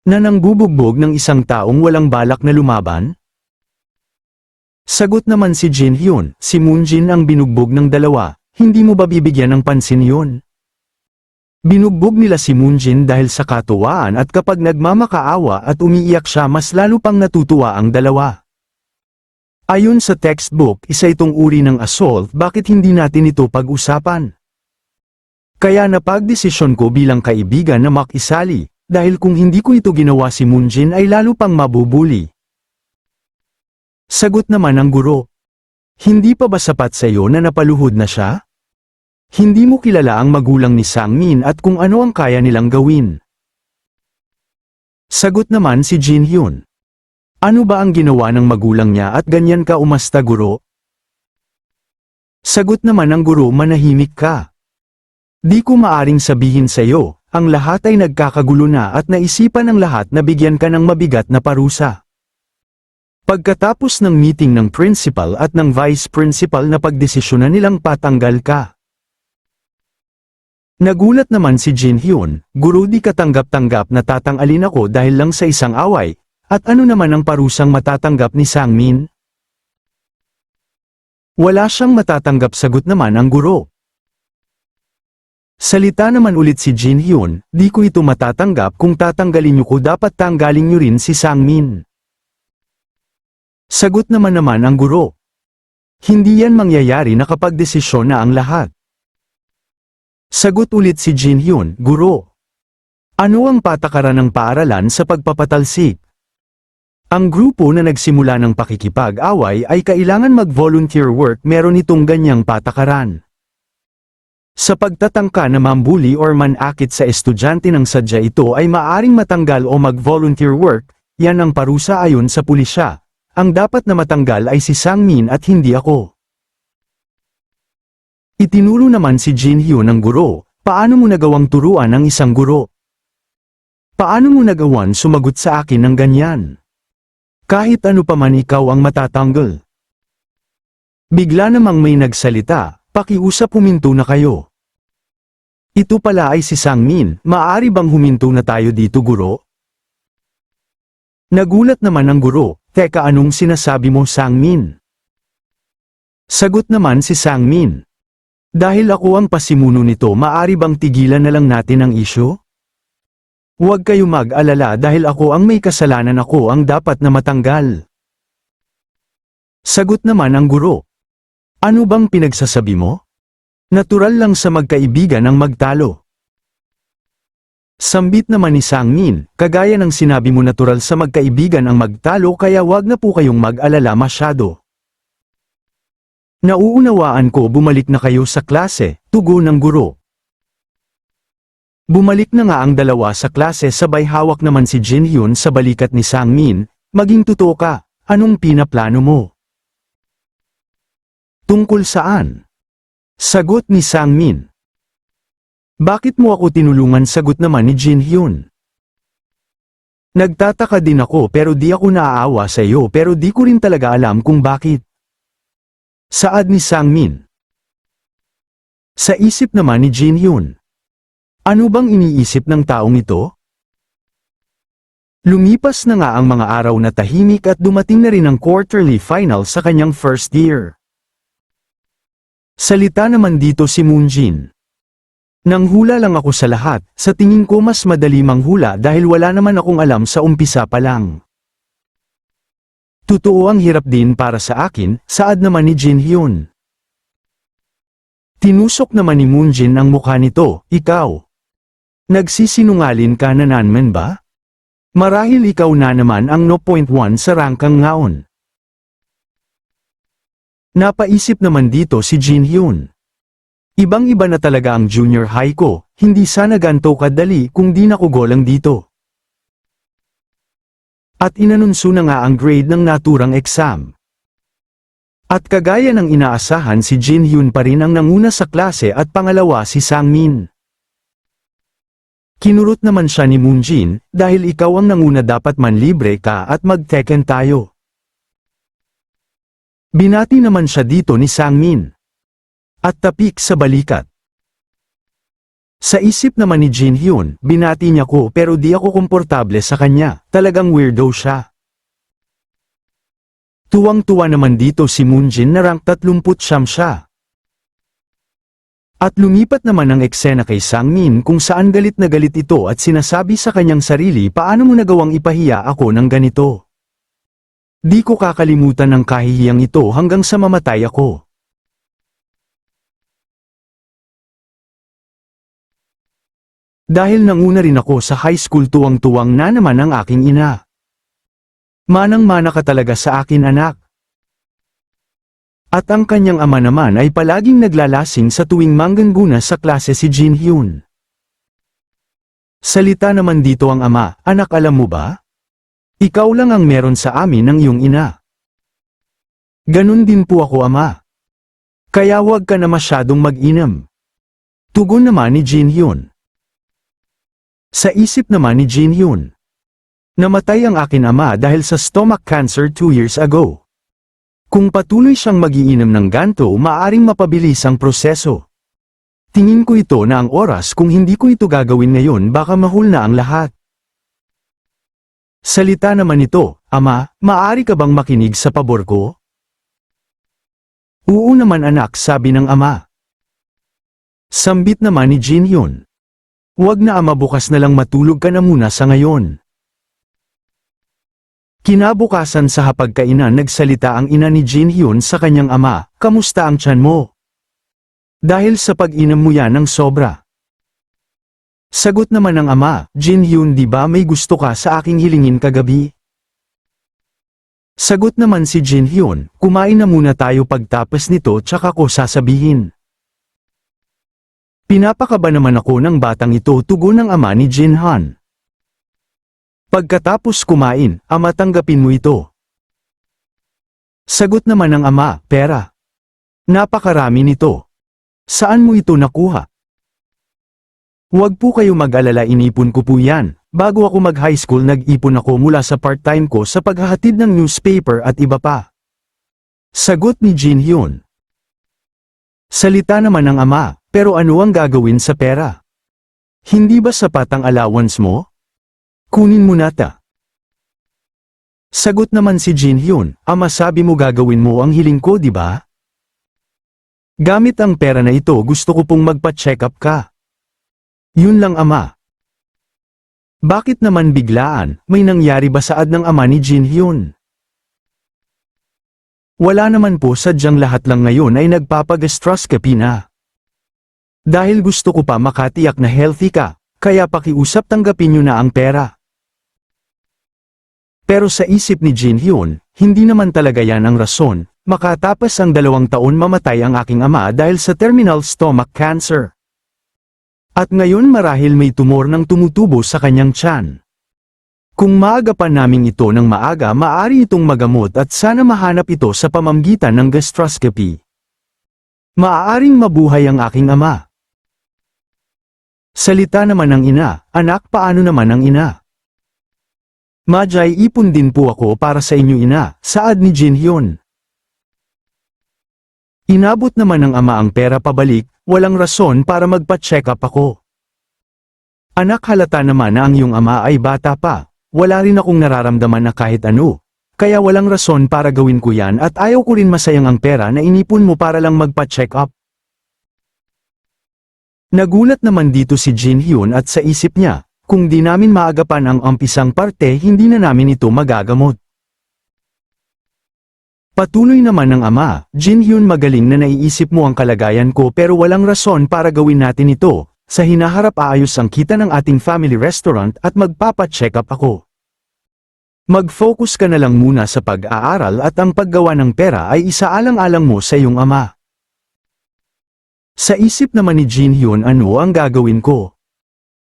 Na nangbubugbog ng isang taong walang balak na lumaban? Sagot naman si Jin-hyun, si Moonjin ang binugbog ng dalawa, hindi mo ba bibigyan ng pansin yun? Binugbog nila si Moonjin dahil sa katuwaan at kapag nagmamakaawa at umiiyak siya mas lalo pang natutuwa ang dalawa. Ayon sa textbook, isa itong uri ng assault, bakit hindi natin ito pag-usapan? Kaya napagdesisyon ko bilang kaibigan na makisali, dahil kung hindi ko ito ginawa si Moonjin ay lalo pang mabubuli. Sagot naman ng guro. Hindi pa ba sapat sa iyo na napaluhod na siya? Hindi mo kilala ang magulang ni Sangmin at kung ano ang kaya nilang gawin. Sagot naman si Jin-hyun. Ano ba ang ginawa ng magulang niya at ganyan ka umasta guro? Sagot naman ng guro manahimik ka. Di ko maaring sabihin sa iyo, ang lahat ay nagkakagulo na at naisipan ng lahat na bigyan ka ng mabigat na parusa. Pagkatapos ng meeting ng principal at ng vice principal na pagdesisyonan nilang patanggal ka. Nagulat naman si Jin-hyun, guro di katanggap-tanggap na tatanggalin ako dahil lang sa isang away, at ano naman ang parusang matatanggap ni Sangmin? Wala siyang matatanggap sagot naman ang guro. Salita naman ulit si Jin-hyun, di ko ito matatanggap kung tatanggalin niyo ko dapat tanggalin niyo rin si Sangmin. Sagot naman ang guro. Hindi yan mangyayari na kapag desisyon na ang lahat. Sagot ulit si Jin-hyun, guro. Ano ang patakaran ng paaralan sa pagpapatalsik? Ang grupo na nagsimula ng pakikipag-away ay kailangan mag-volunteer work meron itong ganyang patakaran. Sa pagtatangka na mambuli or manakit sa estudyante ng sadya ito ay maaring matanggal o mag-volunteer work, yan ang parusa ayon sa pulisya. Ang dapat na matanggal ay si Sangmin at hindi ako. Itinuro naman si Jin-hyun ng guro, paano mo nagawang turuan ang isang guro? Paano mo nagawan sumagot sa akin ng ganyan? Kahit ano pa man ikaw ang matatanggal. Bigla namang may nagsalita, pakiusap huminto na kayo. Ito pala ay si Sangmin, maaari bang huminto na tayo dito guro? Nagulat naman ang guro, teka anong sinasabi mo Sangmin? Sagot naman si Sangmin. Dahil ako ang pasimuno nito maaari bang tigilan na lang natin ang isyu? Huwag kayo mag-alala dahil ako ang may kasalanan ako ang dapat na matanggal. Sagot naman ang guro. Ano bang pinagsasabi mo? Natural lang sa magkaibigan ang magtalo. Sambit naman ni Sangmin, kagaya ng sinabi mo natural sa magkaibigan ang magtalo kaya wag na po kayong mag-alala masyado. Nauunawaan ko bumalik na kayo sa klase, tugon ng guro. Bumalik na nga ang dalawa sa klase sabay hawak naman si Jin-hyun sa balikat ni Sangmin, maging totoo ka, anong pinaplano mo? Tungkol saan? Sagot ni Sang-min. Bakit mo ako tinulungan? Sagot naman ni Jin-hyun. Nagtataka din ako pero di ako naaawa sa iyo pero di ko rin talaga alam kung bakit. Saad ni Sang-min. Sa isip naman ni Jin-hyun. Ano bang iniisip ng taong ito? Lumipas na nga ang mga araw na tahimik at dumating na rin ang quarterly final sa kanyang first year. Salita naman dito si Moonjin. Nanghula lang ako sa lahat, sa tingin ko mas madali manghula dahil wala naman akong alam sa umpisa pa lang. Totoo ang hirap din para sa akin, saad naman ni Jin-hyun. Tinusok naman ni Moonjin ang mukha nito, ikaw. Nagsisinungalin ka na naman ba? Marahil ikaw na naman ang 0.1 sa rangkang ngaon. Napaisip naman dito si Jin-hyun. Ibang-iba na talaga ang junior high ko, hindi sana ganto kadali kung di nakugolang dito. At inanunso na nga ang grade ng naturang exam. At kagaya ng inaasahan si Jin-hyun pa rin ang nanguna sa klase at pangalawa si Sang-min. Kinurot naman siya ni Moonjin, dahil ikaw ang nanguna dapat manlibre ka at mag-Tekken tayo. Binati naman siya dito ni Sang-min. At tapik sa balikat. Sa isip naman ni Jin-hyun, binati niya ko pero di ako komportable sa kanya, talagang weirdo siya. Tuwang-tuwa naman dito si Moonjin na rank 39 siya. At lumipat naman ang eksena kay Sang-min kung saan galit na galit ito at sinasabi sa kanyang sarili paano mo nagawang ipahiya ako ng ganito. Di ko kakalimutan ang kahihiyang ito hanggang sa mamatay ako. Dahil nanguna rin ako sa high school tuwang-tuwang na naman ang aking ina. Manang-mana ka talaga sa akin anak. At ang kanyang ama naman ay palaging naglalasing sa tuwing mangganguna sa klase si Jin-hyun. Salita naman dito ang ama, anak alam mo ba? Ikaw lang ang meron sa amin ng iyong ina. Ganun din po ako ama. Kaya huwag ka na masyadong mag-inam. Tugon naman ni Jin-hyun. Sa isip naman ni Jin-hyun. Namatay ang akin ama dahil sa stomach cancer 2 years ago. Kung patuloy siyang mag-iinom ng ganto, maaring mapabilis ang proseso. Tingin ko ito na ang oras kung hindi ko ito gagawin ngayon baka mahul na ang lahat. Salita naman ito, ama, maaari ka bang makinig sa pabor ko? Oo naman anak, sabi ng ama. Sambit naman ni Jin-hyun. Huwag na ama, bukas na lang matulog ka na muna sa ngayon. Kinabukasan sa hapagkainan nagsalita ang ina ni Jin-hyun sa kanyang ama, kamusta ang tiyan mo? Dahil sa pag-inom mo yan ng sobra. Sagot naman ng ama, Jin-hyun di ba may gusto ka sa aking hilingin kagabi? Sagot naman si Jin-hyun, kumain na muna tayo pagtapos nito tsaka ko sasabihin. Pinapakaba naman ako ng batang ito, tugon ng ama ni Jin-han. Pagkatapos kumain, ama tanggapin mo ito. Sagot naman ng ama, pera. Napakarami nito. Saan mo ito nakuha? Huwag po kayo mag-alala, inipon ko po yan. Bago ako mag-high school nag-ipon ako mula sa part-time ko sa paghahatid ng newspaper at iba pa. Sagot ni Jin-hyun. Salita naman ng ama, pero ano ang gagawin sa pera? Hindi ba sapat ang allowance mo? Kunin mo na ta. Sagot naman si Jin-hyun, ama sabi mo gagawin mo ang hiling ko di ba? Gamit ang pera na ito gusto ko pong magpa-check up ka. Yun lang ama. Bakit naman biglaan, may nangyari ba saad ng ama ni Jin-hyun? Wala naman po, sadyang lahat lang ngayon ay nagpapagastroscopy na. Dahil gusto ko pa makatiyak na healthy ka, kaya pakiusap tanggapin nyo na ang pera. Pero sa isip ni Jin-hyun, hindi naman talaga yan ang rason, makatapos ang 2 taon mamatay ang aking ama dahil sa terminal stomach cancer. At ngayon marahil may tumor ng tumutubo sa kanyang tiyan. Kung maaga pa namin ito ng maaga, maaari itong magamot at sana mahanap ito sa pamamagitan ng gastroscopy. Maaaring mabuhay ang aking ama. Salita naman ng ina, anak paano naman ang ina? Majay ipon din po ako para sa inyo ina, saad ni Jin Hyun. Inabot naman ng ama ang pera pabalik, walang rason para magpa-check up ako. Anak halata naman na ang iyong ama ay bata pa, wala rin akong nararamdaman na kahit ano. Kaya walang rason para gawin ko yan at ayaw ko rin masayang ang pera na inipon mo para lang magpa-check up. Nagulat naman dito si Jin Hyun at sa isip niya, kung di namin maagapan ang umpisang parte hindi na namin ito magagamot. Patuloy naman ng ama, Jin Hyun magaling na naiisip mo ang kalagayan ko pero walang rason para gawin natin ito, sa hinaharap aayos ang kita ng ating family restaurant at magpapa-check up ako. Mag-focus ka na lang muna sa pag-aaral at ang paggawa ng pera ay isaalang-alang mo sa iyong ama. Sa isip naman ni Jin Hyun ano ang gagawin ko?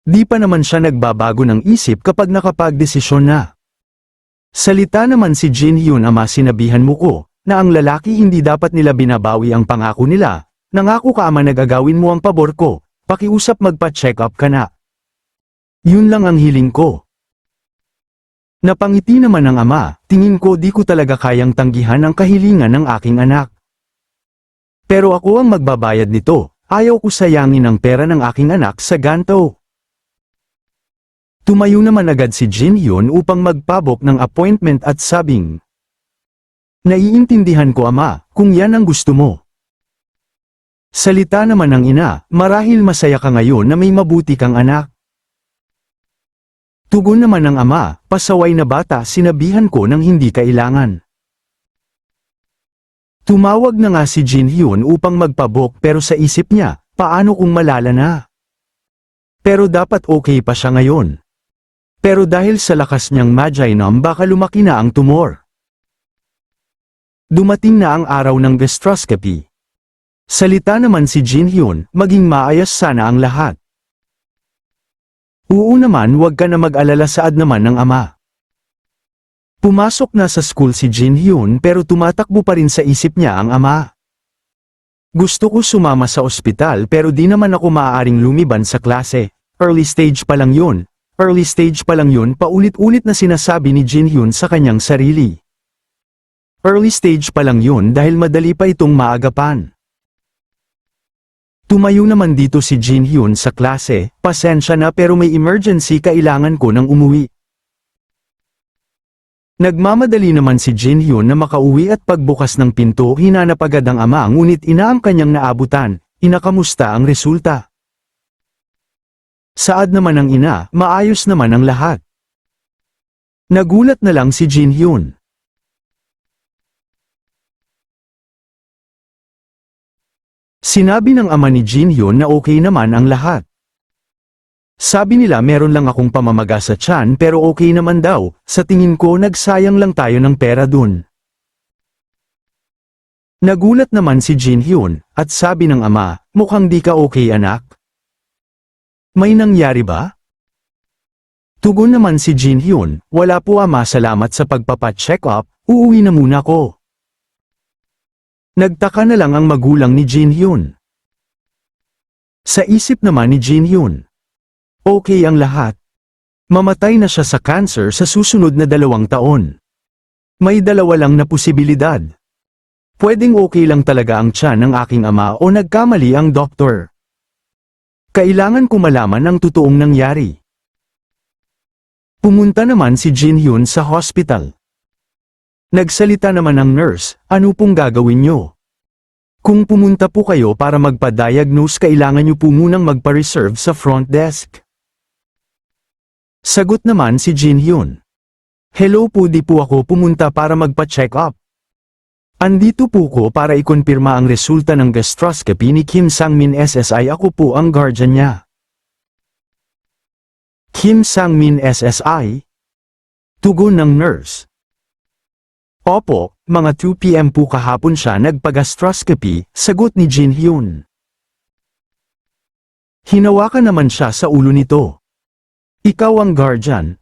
Di pa naman siya nagbabago ng isip kapag nakapagdesisyon na. Salita naman si Jin Hyun ama sinabihan mo ko, na ang lalaki hindi dapat nila binabawi ang pangako nila, nangako ka ama nagagawin mo ang pabor ko, pakiusap magpa-check up ka na. Yun lang ang hiling ko. Napangiti naman ng ama, tingin ko di ko talaga kayang tanggihan ang kahilingan ng aking anak. Pero ako ang magbabayad nito, ayaw ko sayangin ang pera ng aking anak sa ganto. Tumayo naman agad si Jin Hyun upang magpabok ng appointment at sabing, naiintindihan ko ama, kung yan ang gusto mo. Salita naman ng ina, marahil masaya ka ngayon na may mabuti kang anak. Tugon naman ng ama, pasaway na bata sinabihan ko ng hindi kailangan. Tumawag na nga si Jin Hyun upang magpabok pero sa isip niya, paano kung malala na? Pero dapat okay pa siya ngayon. Pero dahil sa lakas niyang Majainom baka lumaki na ang tumor. Dumating na ang araw ng gastroscopy. Salita naman si Jin Hyun, maging maayos sana ang lahat. Oo naman wag ka na mag-alala saad naman ng ama. Pumasok na sa school si Jin Hyun pero tumatakbo pa rin sa isip niya ang ama. Gusto ko sumama sa ospital pero di naman ako maaaring lumiban sa klase. Early stage pa lang yun. Early stage pa lang yun paulit-ulit na sinasabi ni Jin Hyun sa kanyang sarili. Early stage pa lang yun dahil madali pa itong maagapan. Tumayo naman dito si Jin Hyun sa klase, pasensya na pero may emergency kailangan ko nang umuwi. Nagmamadali naman si Jin Hyun na makauwi at pagbukas ng pinto hinanap agad ang ama ngunit ina ang kanyang naabutan, inakamusta ang resulta. Saad naman ng ina, maayos naman ang lahat. Nagulat na lang si Jin Hyun. Sinabi ng ama ni Jin Hyun na okay naman ang lahat. Sabi nila meron lang akong pamamaga sa tiyan pero okay naman daw, sa tingin ko nagsayang lang tayo ng pera dun. Nagulat naman si Jin Hyun, at sabi ng ama, mukhang di ka okay anak. May nangyari ba? Tugon naman si Jin Hyun, wala po ama salamat sa pagpapa-check up, uuwi na muna ko. Nagtaka na lang ang magulang ni Jin Hyun. Sa isip naman ni Jin Hyun, okay ang lahat. Mamatay na siya sa cancer sa susunod na 2 taon. May 2 lang na posibilidad. Pwedeng okay lang talaga ang tiyan ng aking ama o nagkamali ang doktor. Kailangan ko malaman ang totoong nangyari. Pumunta naman si Jin Hyun sa hospital. Nagsalita naman ang nurse, ano pong gagawin nyo? Kung pumunta po kayo para magpa-diagnose kailangan nyo po munang magpa-reserve sa front desk. Sagot naman si Jin Hyun. Hello po di po ako pumunta para magpa-check up. Andito po ko para ikumpirma ang resulta ng gastroscopy ni Kim Sang-min SSI ako po ang guardian niya. Kim Sang-min SSI? Tugon ng nurse. Opo, mga 2 PM po kahapon siya nagpa-gastroscopy, sagot ni Jin Hyun. Hinawakan naman siya sa ulo nito. Ikaw ang guardian.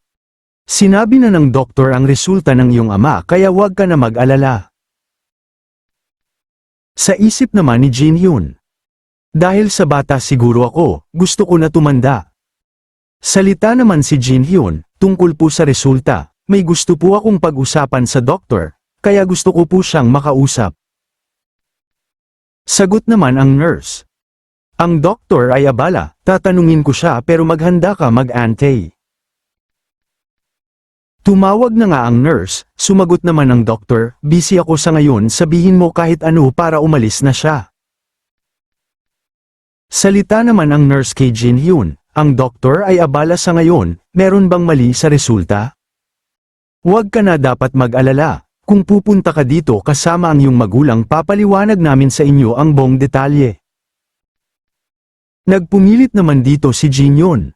Sinabi na ng doktor ang resulta ng iyong ama kaya huwag ka na mag-alala. Sa isip naman ni Jin Hyun. Dahil sa bata siguro ako, gusto ko na tumanda. Salita naman si Jin Hyun, tungkol po sa resulta, may gusto po akong pag-usapan sa doktor, kaya gusto ko po siyang makausap. Sagot naman ang nurse. Ang doktor ay abala, tatanungin ko siya pero maghanda ka mag-antay. Tumawag na nga ang nurse, sumagot naman ang doktor, busy ako sa ngayon, sabihin mo kahit ano para umalis na siya. Salita naman ang nurse kay Jin Hyun, ang doktor ay abala sa ngayon, meron bang mali sa resulta? Huwag ka na dapat mag-alala, kung pupunta ka dito kasama ang iyong magulang papaliwanag namin sa inyo ang buong detalye. Nagpumilit naman dito si Jin Hyun.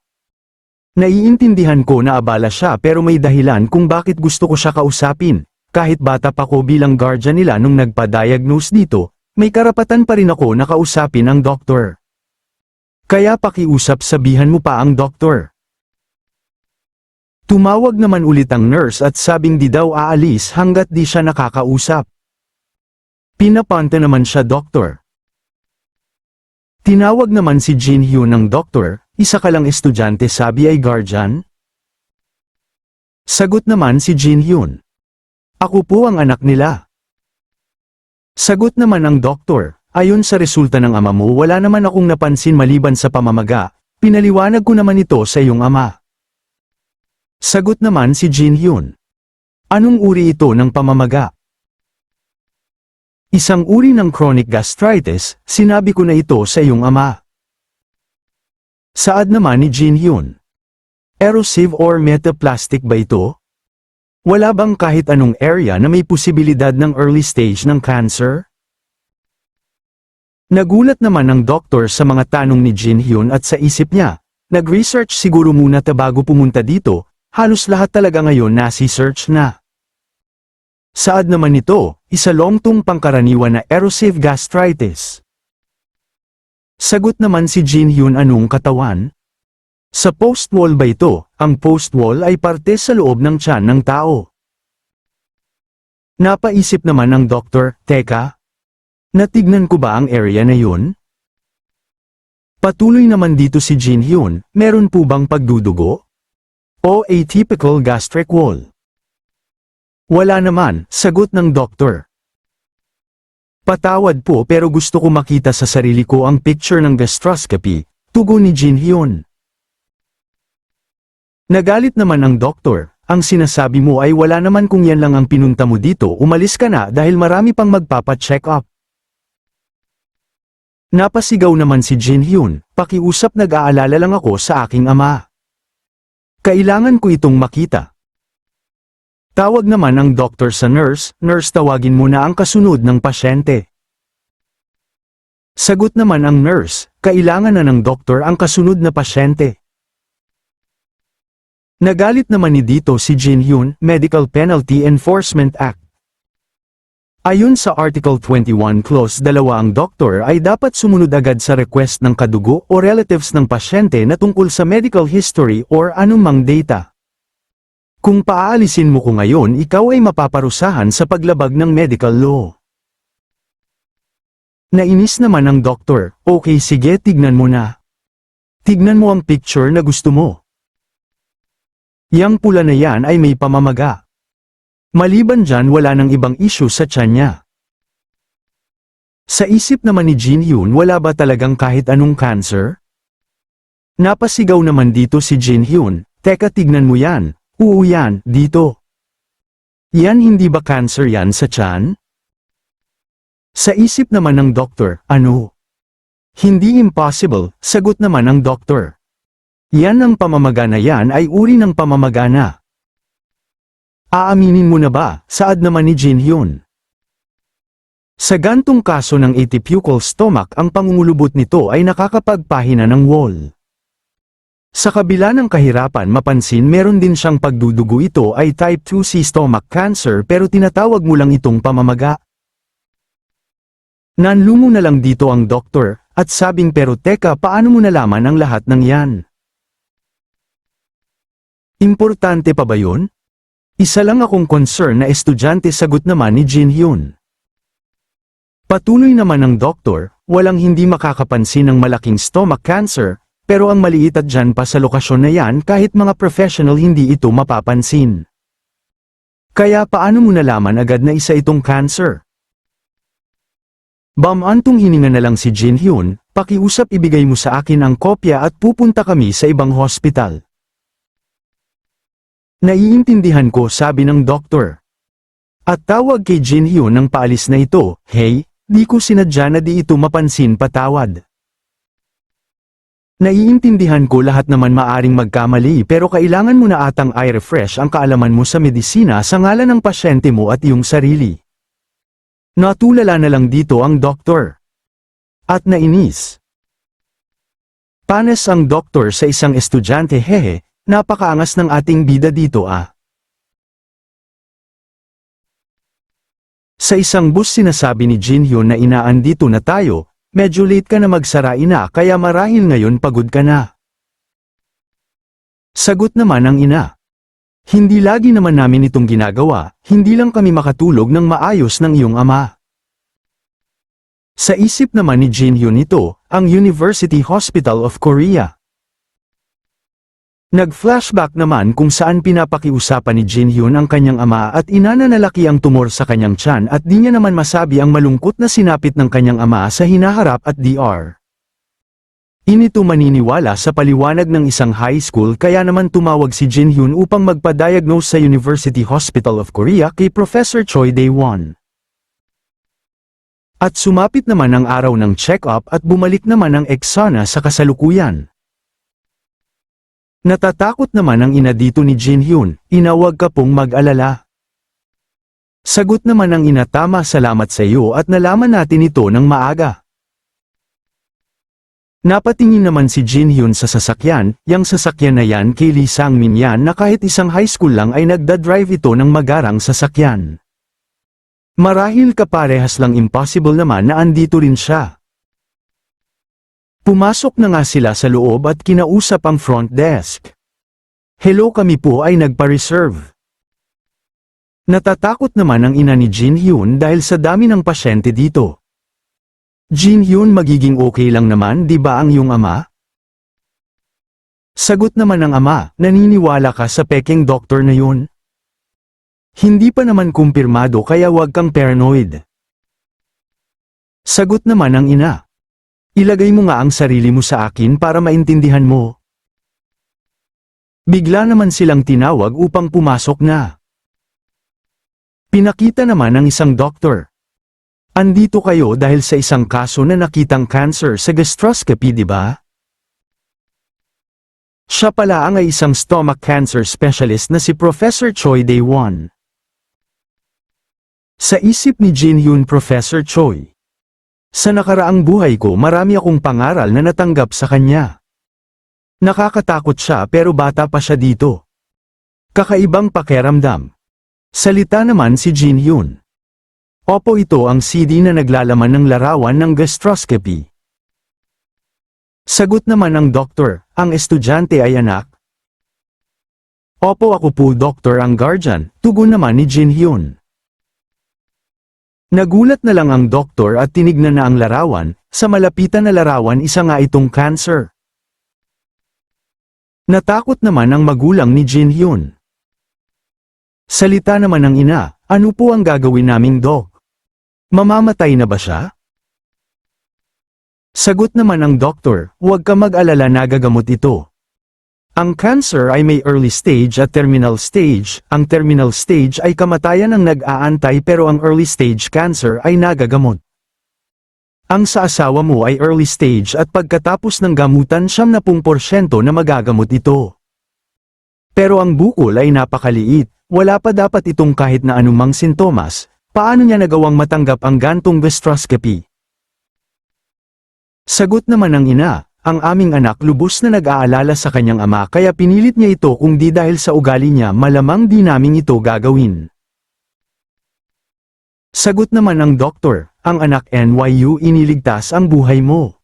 Naiintindihan ko na abala siya pero may dahilan kung bakit gusto ko siya kausapin, kahit bata pa ko bilang guardian nila nung nagpa-diagnose dito, may karapatan pa rin ako na kausapin ang doktor. Kaya pakiusap sabihan mo pa ang doktor. Tumawag naman ulit ang nurse at sabing di daw aalis hanggat di siya nakakausap. Pinapanta naman siya doktor. Tinawag naman si Jin Hyun ng doktor, isa ka lang estudyante sabi ay guardian? Sagot naman si Jin Hyun. Ako po ang anak nila. Sagot naman ng doktor. Ayon sa resulta ng ama mo wala naman akong napansin maliban sa pamamaga, pinaliwanag ko naman ito sa iyong ama. Sagot naman si Jin Hyun. Anong uri ito ng pamamaga? Isang uri ng chronic gastritis, sinabi ko na ito sa iyong ama. Saad naman ni Jin Hyun. Erosive or metaplastic ba ito? Wala bang kahit anong area na may posibilidad ng early stage ng cancer? Nagulat naman ang doktor sa mga tanong ni Jin Hyun at sa isip niya, nag-research siguro muna bago pumunta dito, halos lahat talaga ngayon nasi-search na. Saad naman nito, isa longtong pangkaraniwan na erosive gastritis. Sagot naman si Jin Hyun anong katawan? Sa post-wall ba ito? Ang post-wall ay parte sa loob ng tiyan ng tao. Napaisip naman ang doktor, teka, natignan ko ba ang area na yun? Patuloy naman dito si Jin Hyun, meron po bang pagdudugo? O atypical gastric wall? Wala naman, sagot ng doktor. Patawad po pero gusto ko makita sa sarili ko ang picture ng gastroscopy, tugon ni Jin Hyun. Nagalit naman ang doktor, ang sinasabi mo ay wala naman kung yan lang ang pinunta mo dito, umalis ka na dahil marami pang magpapa-check up. Napasigaw naman si Jin Hyun, pakiusap nag-aalala lang ako sa aking ama. Kailangan ko itong makita. Tawag naman ang doktor sa nurse, nurse tawagin mo na ang kasunod ng pasyente. Sagot naman ang nurse, kailangan na ng doktor ang kasunod na pasyente. Nagalit naman ni dito si Jin Hyun, Medical Penalty Enforcement Act. Ayon sa Article 21 Clause 2 ang doktor ay dapat sumunod agad sa request ng kadugo o relatives ng pasyente na tungkol sa medical history or anumang data. Kung paaalisin mo ko ngayon ikaw ay mapaparusahan sa paglabag ng medical law. Nainis naman ang doktor, okay sige tignan mo na. Tignan mo ang picture na gusto mo. Yang pula na yan ay may pamamaga. Maliban dyan wala nang ibang issue sa tiyan niya. Sa isip naman ni Jin Hyun wala ba talagang kahit anong cancer? Napasigaw naman dito si Jin Hyun, teka tignan mo yan, oo yan, dito. Yan hindi ba cancer yan sa tiyan? Sa isip naman ng doktor, ano? Hindi impossible, sagot naman ng doktor. Yan ang pamamaga na yan ay uri ng pamamaga na. Aaminin mo na ba, saad naman ni Jin Hyun. Sa gantong kaso ng atypical stomach ang pangungulubot nito ay nakakapagpahina ng wall. Sa kabila ng kahirapan mapansin meron din siyang pagdudugo ito ay type 2C stomach cancer pero tinatawag mo lang itong pamamaga. Nanlungo na lang dito ang doktor, at sabing pero teka paano mo nalaman ang lahat ng yan? Importante pa ba yun? Isa lang akong concern na estudyante sagot naman ni Jin Hyun. Patuloy naman ng doktor, walang hindi makakapansin ng malaking stomach cancer, pero ang maliit at dyan pa sa lokasyon na yan kahit mga professional hindi ito mapapansin. Kaya paano mo nalaman agad na isa itong cancer? Bamantong hininga na lang si Jin Hyun, pakiusap ibigay mo sa akin ang kopya at pupunta kami sa ibang hospital. Naiintindihan ko, sabi ng doktor. At tawag kay Jin Hyun ng paalis na ito, hey, di ko sinadya na di ito mapansin, patawad. Naiintindihan ko, lahat naman maaring magkamali, pero kailangan mo na atang i-refresh ang kaalaman mo sa medisina sa ngalan ng pasyente mo at iyong sarili. Natulala na lang dito ang doktor. At nainis. Panes ang doktor sa isang estudyante, hehe, napakaangas ng ating bida dito ah. Sa isang bus sinasabi ni Jin Hyun na inaandito na tayo, medyo late ka na magsara ina kaya marahil ngayon pagod ka na. Sagot naman ng ina. Hindi lagi naman namin itong ginagawa, hindi lang kami makatulog ng maayos ng iyong ama. Sa isip naman ni Jin Hyun ito, ang University Hospital of Korea. Nag-flashback naman kung saan pinapakiusapan ni Jin Hyun ang kanyang ama at ina na nalaki ang tumor sa kanyang tiyan at di niya naman masabi ang malungkot na sinapit ng kanyang ama sa hinaharap at DR. Inito maniniwala sa paliwanag ng isang high school kaya naman tumawag si Jin Hyun upang magpa-diagnose sa University Hospital of Korea kay Professor Choi Dae-won. At sumapit naman ang araw ng check-up at bumalik naman ang eksena sa kasalukuyan. Natatakot naman ang ina dito ni Jin Hyun, ina wag ka pong mag-alala. Sagot naman ng ina, tama, salamat sa iyo at nalaman natin ito ng maaga. Napatingin naman si Jin Hyun sa sasakyan, yang sasakyan na yan kay Lee Sang-min yan na kahit isang high school lang ay nagdadrive ito ng magarang sasakyan. Marahil kaparehas lang, impossible naman na andito rin siya. Pumasok na nga sila sa loob at kinausap ang front desk. Hello, kami po ay nagpa-reserve. Natatakot naman ang ina ni Jin Hyun dahil sa dami ng pasyente dito. Jin Hyun, magiging okay lang naman di ba ang iyong ama? Sagot naman ng ama, naniniwala ka sa peking doktor na yun? Hindi pa naman kumpirmado kaya wag kang paranoid. Sagot naman ng ina. Ilagay mo nga ang sarili mo sa akin para maintindihan mo. Bigla naman silang tinawag upang pumasok na. Pinakita naman ng isang doktor. Andito kayo dahil sa isang kaso na nakitang cancer sa gastroscopy, di ba? Siya pala ang ay isang stomach cancer specialist na si Professor Choi Dae-won. Sa isip ni Jin Hyun, Professor Choi. Sa nakaraang buhay ko marami akong pangaral na natanggap sa kanya. Nakakatakot siya pero bata pa siya dito. Kakaibang pakiramdam. Salita naman si Jin Hyun. Opo, ito ang CD na naglalaman ng larawan ng gastroscopy. Sagot naman ng doktor, ang estudyante ay anak. Opo, ako po doktor, ang guardian, tugon naman ni Jin Hyun. Nagulat na lang ang doktor at tinignan na ang larawan, sa malapitan na larawan isa nga itong cancer. Natakot naman ang magulang ni Jin Hyun. Salita naman ng ina, ano po ang gagawin naming dok? Mamamatay na ba siya? Sagot naman ng doktor, huwag ka mag-alala, nagagamot ito. Ang cancer ay may early stage at terminal stage, ang terminal stage ay kamatayan ang nag-aantay pero ang early stage cancer ay nagagamot. Ang sa asawa mo ay early stage at pagkatapos ng gamutan 70% na magagamot ito. Pero ang bukol ay napakaliit, wala pa dapat itong kahit na anumang sintomas, paano niya nagawang matanggap ang gantong gastroscopy? Sagot naman ng ina, ang aming anak lubos na nag-aalala sa kanyang ama kaya pinilit niya ito, kung di dahil sa ugali niya malamang di namin ito gagawin. Sagot naman ng doktor, ang anak NYU iniligtas ang buhay mo.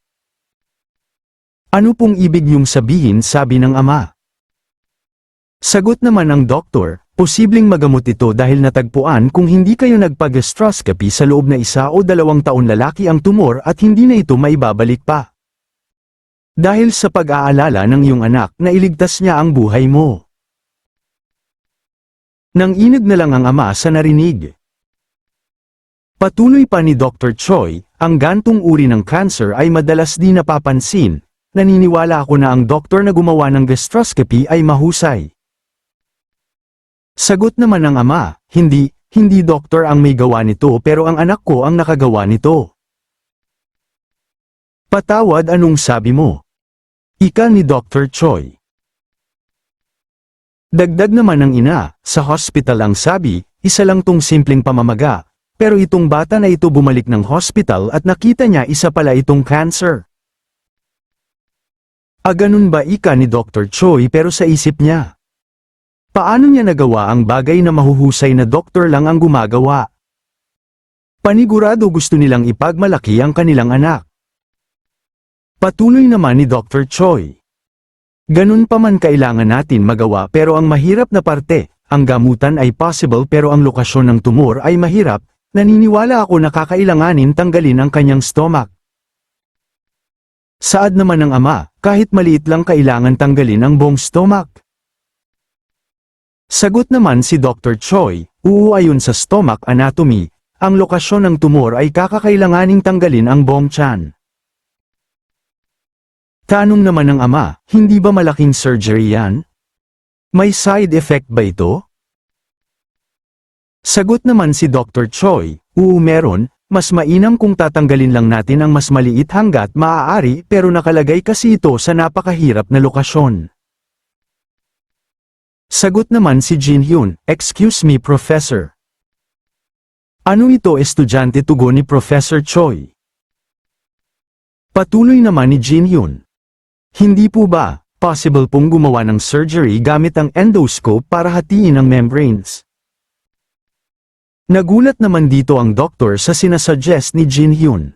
Ano pong ibig niyong sabihin, sabi ng ama. Sagot naman ng doktor, Posibleng magamot ito dahil natagpuan kung hindi kayo nagpag-gastroscopy sa loob na 1 o 2 taon lalaki ang tumor at hindi na ito maibabalik pa. Dahil sa pag-aalala ng iyong anak na iligtas niya ang buhay mo. Nanginag na lang ang ama sa narinig. Patuloy pa ni Dr. Choi, ang gantong uri ng cancer ay madalas di napapansin. Naniniwala ako na ang doktor na gumawa ng gastroscopy ay mahusay. Sagot naman ng ama, hindi doktor ang may gawa nito pero ang anak ko ang nakagawa nito. Patawad, anong sabi mo? Ika ni Dr. Choi. Dagdag naman ng ina, sa hospital ang sabi, isa lang tong simpleng pamamaga, pero itong bata na ito bumalik ng hospital at nakita niya isa pala itong cancer. Ganun ba, ika ni Dr. Choi, pero sa isip niya. Paano niya nagawa ang bagay na mahuhusay na doktor lang ang gumagawa? Panigurado gusto nilang ipagmalaki ang kanilang anak. Patuloy naman ni Dr. Choi. Ganun pa man kailangan natin magawa pero ang mahirap na parte, ang gamutan ay possible pero ang lokasyon ng tumor ay mahirap, naniniwala ako na kakailanganin tanggalin ang kanyang stomach. Saad naman ng ama, kahit maliit lang kailangan tanggalin ang buong stomach. Sagot naman si Dr. Choi, ayon sa stomach anatomy, ang lokasyon ng tumor ay kakakailanganing tanggalin ang buong tiyan. Tanong naman ng ama, hindi ba malaking surgery yan? May side effect ba ito? Sagot naman si Dr. Choi, meron, mas mainam kung tatanggalin lang natin ang mas maliit hanggat maaari pero nakalagay kasi ito sa napakahirap na lokasyon. Sagot naman si Jin Hyun, excuse me professor. Ano ito, estudyante, tugon ni Professor Choi. Patuloy naman ni Jin Hyun. Hindi po ba, possible pong gumawa ng surgery gamit ang endoscope para hatiin ang membranes? Nagulat naman dito ang doktor sa sinasuggest ni Jin Hyun.